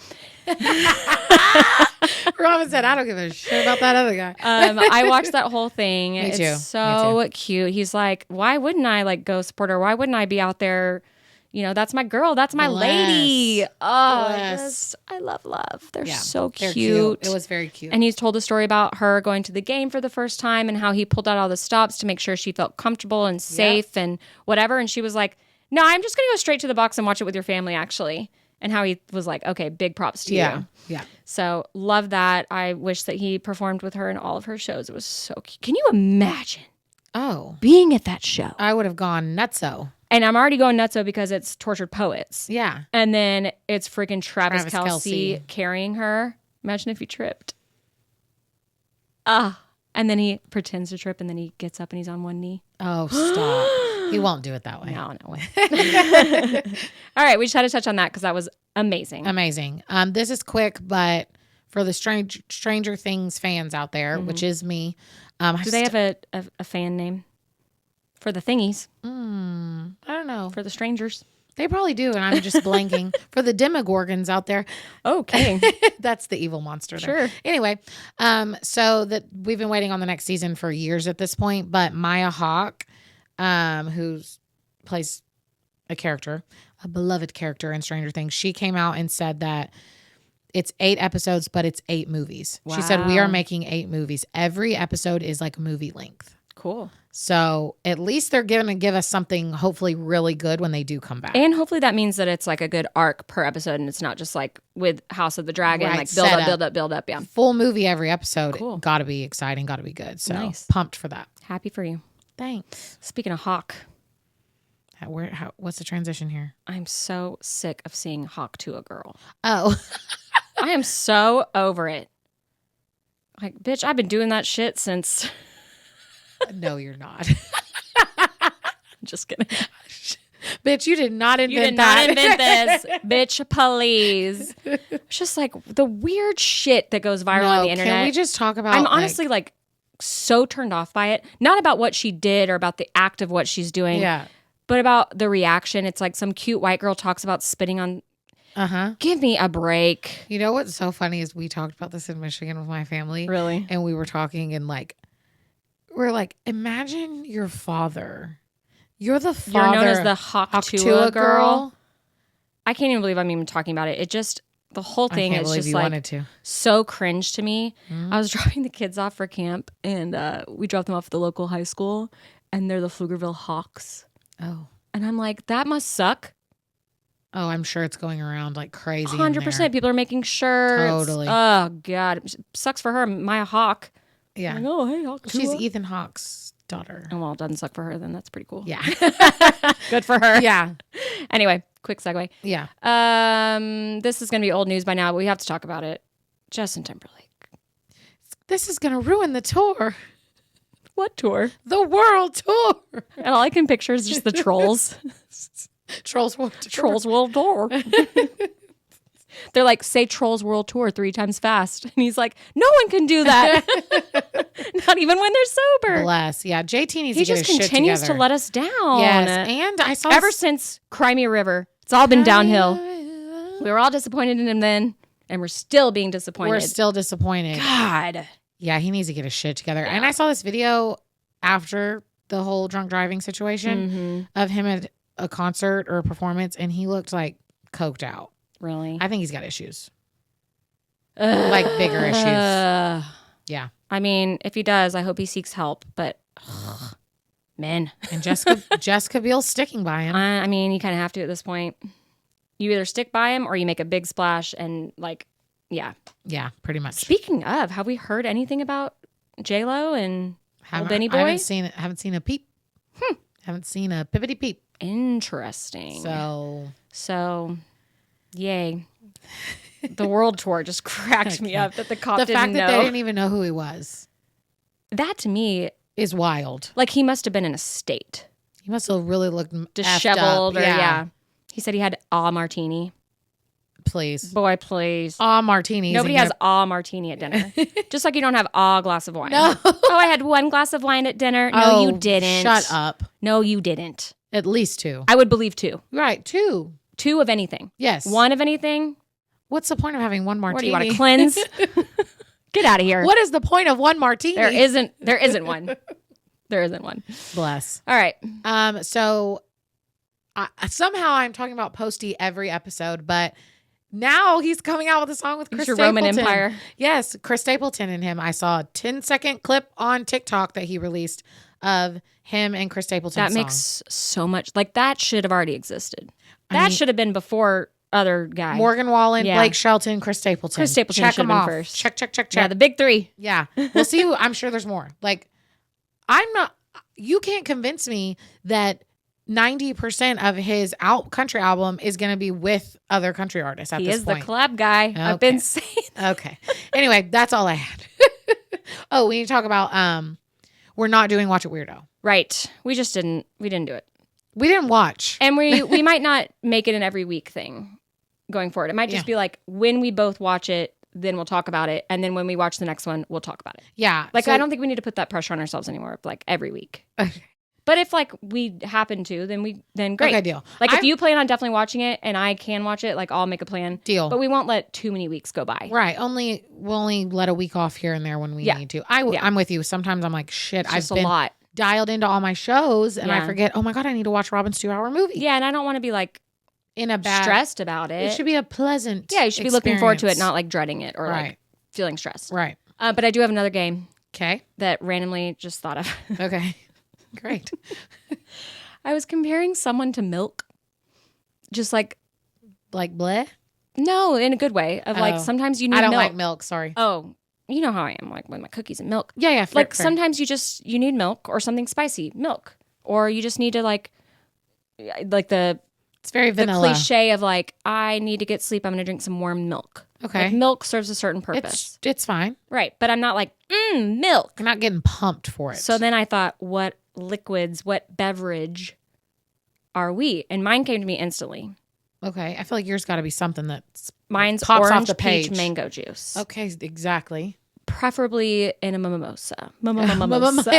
Robin said, I don't give a shit about that other guy. I watched that whole thing. Me too. It's so cute. He's like, why wouldn't I like go support her? Why wouldn't I be out there, that's my girl. That's my lady. Oh, Bless. I love love. They're so They're cute. It was very cute. And he's told a story about her going to the game for the first time and how he pulled out all the stops to make sure she felt comfortable and safe and whatever. And she was like, no, I'm just going to go straight to the box and watch it with your family, actually. And how he was like, okay, big props to you. Yeah. So love that. I wish that he performed with her in all of her shows. It was so cute. Can you imagine being at that show? I would have gone nutso. And I'm already going nutso because it's Tortured Poets. Yeah. And then it's freaking Travis Kelce carrying her. Imagine if he tripped. And then he pretends to trip and then he gets up and he's on one knee. Oh, stop. He won't do it that way. No way. All right. We just had to touch on that because that was amazing. Amazing. This is quick, but for the Stranger Things fans out there, which is me. Do they have a fan name for the thingies? I don't know. For the strangers? They probably do, and I'm just blanking. For the Demogorgons out there. Okay. That's the evil monster there. Sure. Anyway, so that we've been waiting on the next season for years at this point, but Maya Hawke, who plays a beloved character in Stranger Things, she came out and said that it's 8 episodes, but it's 8 movies. Wow. She said, we are making 8 movies. Every episode is like movie length. Cool. So at least they're going to give us something hopefully really good when they do come back. And hopefully that means that it's like a good arc per episode and it's not just like with House of the Dragon, Right, like build up. Yeah. Full movie every episode. Cool. Got to be exciting, got to be good. So nice. Pumped for that. Happy for you. Thanks. Speaking of Hawk. What's the transition here? I'm so sick of seeing Hawk to a girl. Oh. I am so over it. Like, bitch, I've been doing that shit since... No, you're not. Just kidding. Bitch, you did not invent You did not invent this. Bitch, please. It's just like the weird shit that goes viral on the internet. Can we just talk about... I'm honestly like so turned off by it. Not about what she did or about the act of what she's doing. Yeah. But about the reaction. It's like some cute white girl talks about spitting on... Give me a break. You know what's so funny is we talked about this in Michigan with my family. Really? And we were talking and we're like, imagine your father. You're the father. You're known as the Hawk to a girl. I can't even believe I'm even talking about it. It just, the whole thing is just like so cringe to me. Mm-hmm. I was dropping the kids off for camp and we dropped them off at the local high school and they're the Pflugerville Hawks. Oh. And I'm like, that must suck. Oh, I'm sure it's going around like crazy. 100%. People are making shirts. Totally. Oh, God. It sucks for her. Maya Hawke. Yeah. Like, oh, hey, Hawk. She's Ethan Hawke's daughter. Oh, well, it doesn't suck for her then. That's pretty cool. Yeah. Good for her. Yeah. Anyway, quick segue. Yeah. This is going to be old news by now, but we have to talk about it. Justin Timberlake. This is going to ruin the tour. What tour? The world tour. And all I can picture is just the trolls. Trolls World Tour. Trolls World Tour. They're like, say Trolls World Tour 3 times fast. And he's like, no one can do that. Not even when they're sober. Bless. Yeah. JT needs to get his shit together. He just continues to let us down. Yes. And I saw... Ever since Cry Me a River, it's all been downhill. We were all disappointed in him then, and we're still being disappointed. We're still disappointed. God. Yeah, he needs to get his shit together. Yeah. And I saw this video after the whole drunk driving situation of him at a concert or a performance, and he looked like coked out. Really? I think he's got issues. Like bigger issues. Yeah. I mean, if he does, I hope he seeks help, but men. And Jessica Biel's sticking by him. I mean, you kind of have to at this point. You either stick by him or you make a big splash and yeah. Yeah, pretty much. Speaking of, have we heard anything about J-Lo and old Benny Boy? I haven't seen a peep. Haven't seen a pippity peep. Interesting. So, yay. The world tour just cracked me up that the cop didn't know. The fact that they didn't even know who he was. That to me is wild. Like he must have been in a state. He must have really looked disheveled or yeah. He said he had a martini. Please. Boy, please. A martini. Nobody has a martini at dinner. Just like you don't have a glass of wine. No. Oh, I had 1 glass of wine at dinner. No, you didn't. Shut up. No, you didn't. At least 2. I would believe 2. Right, 2. 2 of anything. Yes. 1 of anything. What's the point of having 1 martini? What do you want to cleanse? Get out of here. What is the point of 1 martini? There isn't one. There isn't one. Bless. All right. So somehow I'm talking about Posty every episode, but now he's coming out with a song with Chris your Stapleton. Roman Empire. Yes, Chris Stapleton and him. I saw a 10-second clip on TikTok that he released of him and Chris Stapleton. That makes so much, like, that should have already existed. That should have been before other guy. Morgan Wallen, Blake Shelton, Chris Stapleton. Chris Stapleton check should have them been off. first. Check. Yeah, the big three. Yeah. We'll see I'm sure there's more. Like, you can't convince me that 90% of his country album is going to be with other country artists at this point. He is the collab guy. Okay. I've been saying. Okay. Anyway, that's all I had. Oh, we need to talk about, we're not doing Watch It Weirdo. Right. We didn't do it. We didn't watch. And we might not make it an every week thing going forward. It might just be like when we both watch it, then we'll talk about it. And then when we watch the next one, we'll talk about it. Yeah. Like, I don't think we need to put that pressure on ourselves anymore, like every week. Okay. But if like we happen to, then great. Okay, deal. Like if you plan on definitely watching it and I can watch it, like I'll make a plan. Deal. But we won't let too many weeks go by. Right. We'll only let a week off here and there when we need to. I'm with you. Sometimes I'm like, shit, I've been a lot dialed into all my shows and I forget, oh my God, I need to watch Robin's 2-hour movie. Yeah, and I don't want to be like in a bad stressed about it. It should be a pleasant you should be looking forward to it, not like dreading it or like feeling stressed. Right. But I do have another game. Okay. That randomly just thought of. Okay. Great. I was comparing someone to milk. Just like bleh? No, in a good way. Of like sometimes you need milk. I don't like milk, sorry. Oh, you know how I am, like with my cookies and milk. Yeah. Like sometimes you need milk or something spicy, milk. Or you just need to like it's very vanilla. The cliche of like, I need to get sleep, I'm going to drink some warm milk. Okay. Like milk serves a certain purpose. It's fine. Right. But I'm not like, milk. You're not getting pumped for it. So then I thought, what liquids, what beverage are we? And mine came to me instantly. Okay. I feel like yours got to be something mine's pops orange off the page. Peach mango juice. Okay, exactly. Preferably in a mimosa. Mimosa.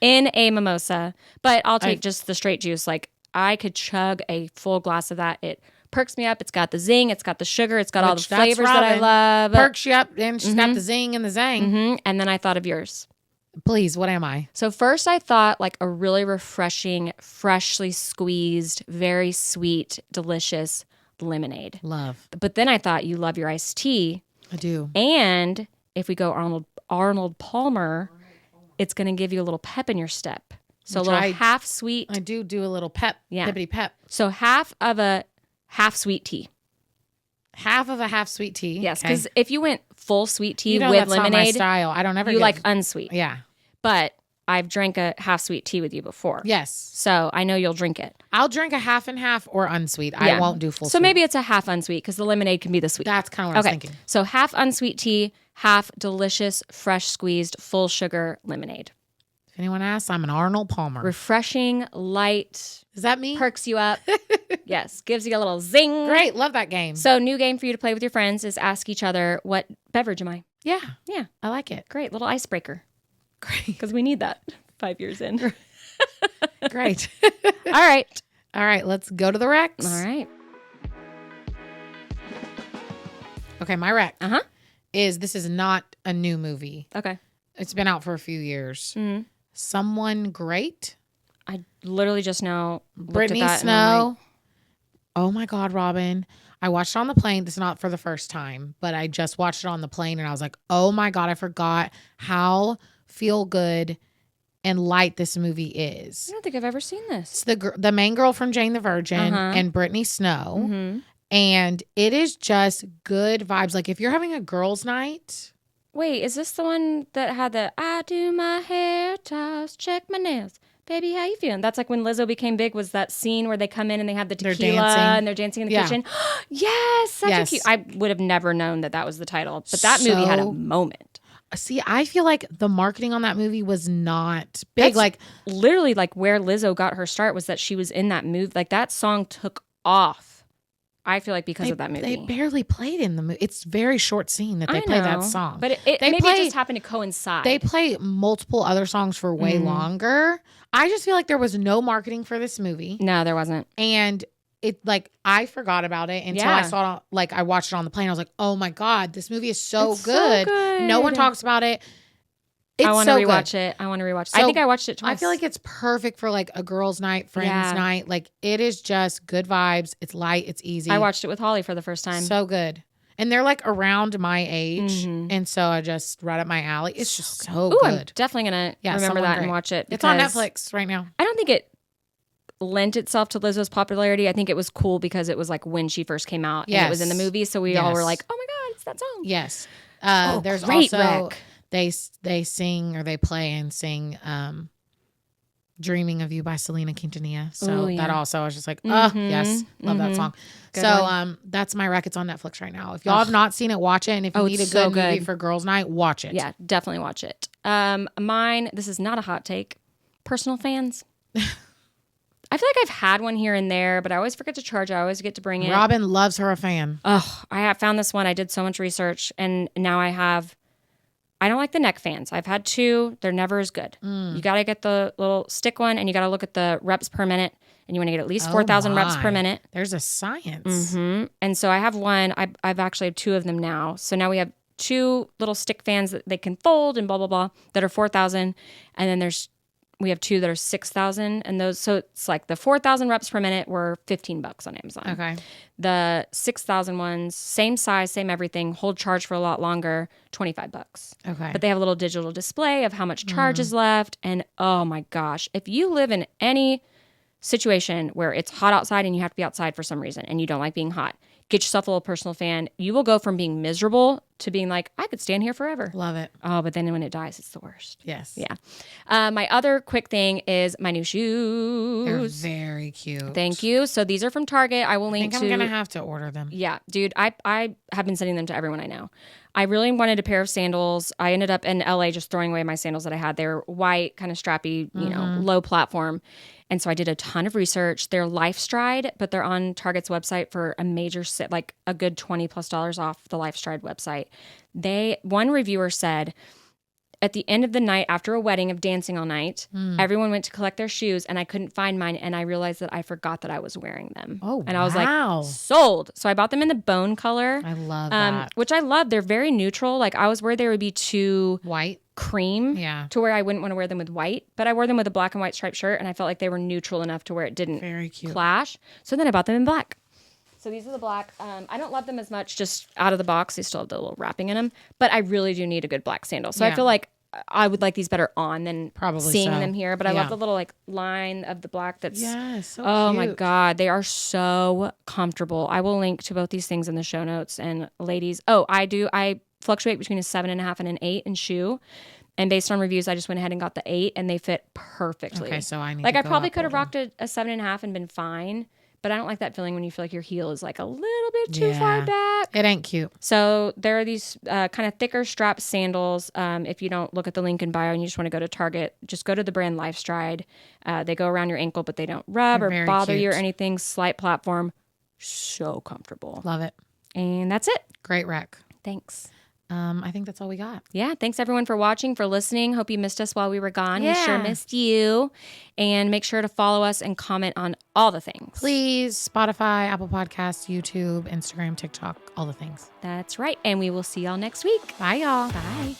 In a mimosa. But I'll take just the straight juice. Like I could chug a full glass of that. It perks me up. It's got the zing. It's got the sugar. It's got all the flavors that I love. Perks you up. And she's got the zing and the zang. And then I thought of yours. Please, what am I? So first I thought like a really refreshing, freshly squeezed, very sweet, delicious lemonade. Love. But then I thought you love your iced tea. I do. And if we go Arnold Palmer, it's going to give you a little pep in your step. So a little half sweet. I do a little pep. Yeah. Hippity pep. So half of a half sweet tea. Half of a half sweet tea. Yes, because if you went full sweet tea with that's lemonade, not my style. I don't ever. You like unsweet. Yeah, but I've drank a half sweet tea with you before. Yes, so I know you'll drink it. I'll drink a half and half or unsweet. I won't do full. So sweet. Maybe it's a half unsweet because the lemonade can be the sweet. That's kind of what I was thinking. So half unsweet tea, half delicious, fresh squeezed, full sugar lemonade. If anyone asks, I'm an Arnold Palmer. Refreshing, light. Is that me? Perks you up. Yes. Gives you a little zing. Great. Love that game. So new game for you to play with your friends is ask each other, what beverage am I? Yeah. Yeah. I like it. Great. Little icebreaker. Great. Because we need that 5 years in. Great. All right. All right. Let's go to the Rex. All right. Okay. My Rex this is not a new movie. Okay. It's been out for a few years. Mm-hmm. Someone Great. I literally just now Brittany Snow. Like, oh my God, Robin. I watched it on the plane. This is not for the first time, but I just watched it on the plane and I was like, oh my God, I forgot how feel good and light this movie is. I don't think I've ever seen this. It's the main girl from Jane the Virgin and Brittany Snow. Mm-hmm. And it is just good vibes. Like if you're having a girls' night. Wait, is this the one that had the I do my hair toss, check my nails? Baby, how you feeling? That's like when Lizzo became big, was that scene where they come in and they have the tequila and they're dancing in the kitchen. Yes, such a cute. I would have never known that was the title, but that movie had a moment. See, I feel like the marketing on that movie was not big. Like literally like where Lizzo got her start was that she was in that movie. Like that song took off. I feel like because of that movie. They barely played in the movie. It's very short scene that they play that song. But it just happened to coincide. They play multiple other songs for way longer. I just feel like there was no marketing for this movie. No, there wasn't. And it like I forgot about it until I saw I watched it on the plane. I was like, oh my God, this movie is so good. No one talks about it. It's I want to so rewatch good. it. I want to rewatch it. So, I think I watched it twice. I feel like it's perfect for like a girls' night, friends' night. Like it is just good vibes. It's light. It's easy. I watched it with Holly for the first time. So good. And they're like around my age. And so I just right up my alley. It's just so good. I'm definitely going to remember that and watch it. It's on Netflix right now. I don't think it lent itself to Lizzo's popularity. I think it was cool because it was like when she first came out and it was in the movie. So we all were like, oh my God, it's that song. Yes. There's great also, rec. they sing or they play and sing Dreaming of You by Selena Quintanilla. So that also, I was just like, oh, yes. Love that song. Good so one. that's my rec. It's on Netflix right now. If y'all have not seen it, watch it. And if you need a good movie for girls' night, watch it. Yeah, definitely watch it. Mine, this is not a hot take. Personal fans. I feel like I've had one here and there, but I always forget to charge it. I always get to bring it. Robin loves her a fan. Oh, I have found this one. I did so much research, and now I don't like the neck fans. I've had 2. They're never as good. You got to get the little stick one, and you got to look at the reps per minute, and you want to get at least 4,000 reps per minute. There's a science. And so I have one. I've actually have 2 of them now. So now we have 2 little stick fans that they can fold and blah, blah, blah, that are 4,000. And then we have 2 that are 6,000. And those, so it's like the 4,000 reps per minute were $15 on Amazon. Okay. The 6,000 ones, same size, same everything, hold charge for a lot longer, $25. Okay. But they have a little digital display of how much charge is left. And oh my gosh, if you live in any situation where it's hot outside and you have to be outside for some reason and you don't like being hot, get yourself a little personal fan. You will go from being miserable to being like, I could stand here forever. Love it. Oh, but then when it dies, it's the worst. Yes. Yeah. My other quick thing is my new shoes. They're very cute. Thank you. So these are from Target. I will link to. I'm going to have to order them. Yeah, dude, I have been sending them to everyone I know. I really wanted a pair of sandals. I ended up in LA just throwing away my sandals that I had. They were white, kind of strappy, low platform. And so I did a ton of research. They're LifeStride, but they're on Target's website for a major set, like a good $20+ off the LifeStride website. One reviewer said, at the end of the night, after a wedding of dancing all night, everyone went to collect their shoes and I couldn't find mine. And I realized that I forgot that I was wearing them. Oh, and I was like, sold. So I bought them in the bone color. I love that. Which I love. They're very neutral. Like I was worried they would be too white, cream, to where I wouldn't want to wear them with white. But I wore them with a black and white striped shirt and I felt like they were neutral enough to where it didn't very cute. clash. So then I bought them in black. So these are the black. I don't love them as much just out of the box. They still have the little wrapping in them. But I really do need a good black sandal. So I feel like I would like these better on than probably seeing them here. But I love the little like line of the black that's so oh cute. my God. They are so comfortable. I will link to both these things in the show notes. And ladies, I fluctuate between a 7.5 and an 8 in shoe. And based on reviews, I just went ahead and got the 8 and they fit perfectly. Okay, so I need like to I probably could have order. rocked a 7.5 and been fine. But I don't like that feeling when you feel like your heel is like a little bit too far back. It ain't cute. So there are these kind of thicker strap sandals. If you don't look at the link in bio and you just want to go to Target, just go to the brand LifeStride. They go around your ankle, but they don't rub or bother you or anything. Slight platform. So comfortable. Love it. And that's it. Great rec. Thanks. I think that's all we got. Yeah. Thanks everyone for watching, for listening. Hope you missed us while we were gone. We sure missed you. And make sure to follow us and comment on all the things. Please. Spotify, Apple Podcasts, YouTube, Instagram, TikTok, all the things. That's right. And we will see y'all next week. Bye, y'all. Bye.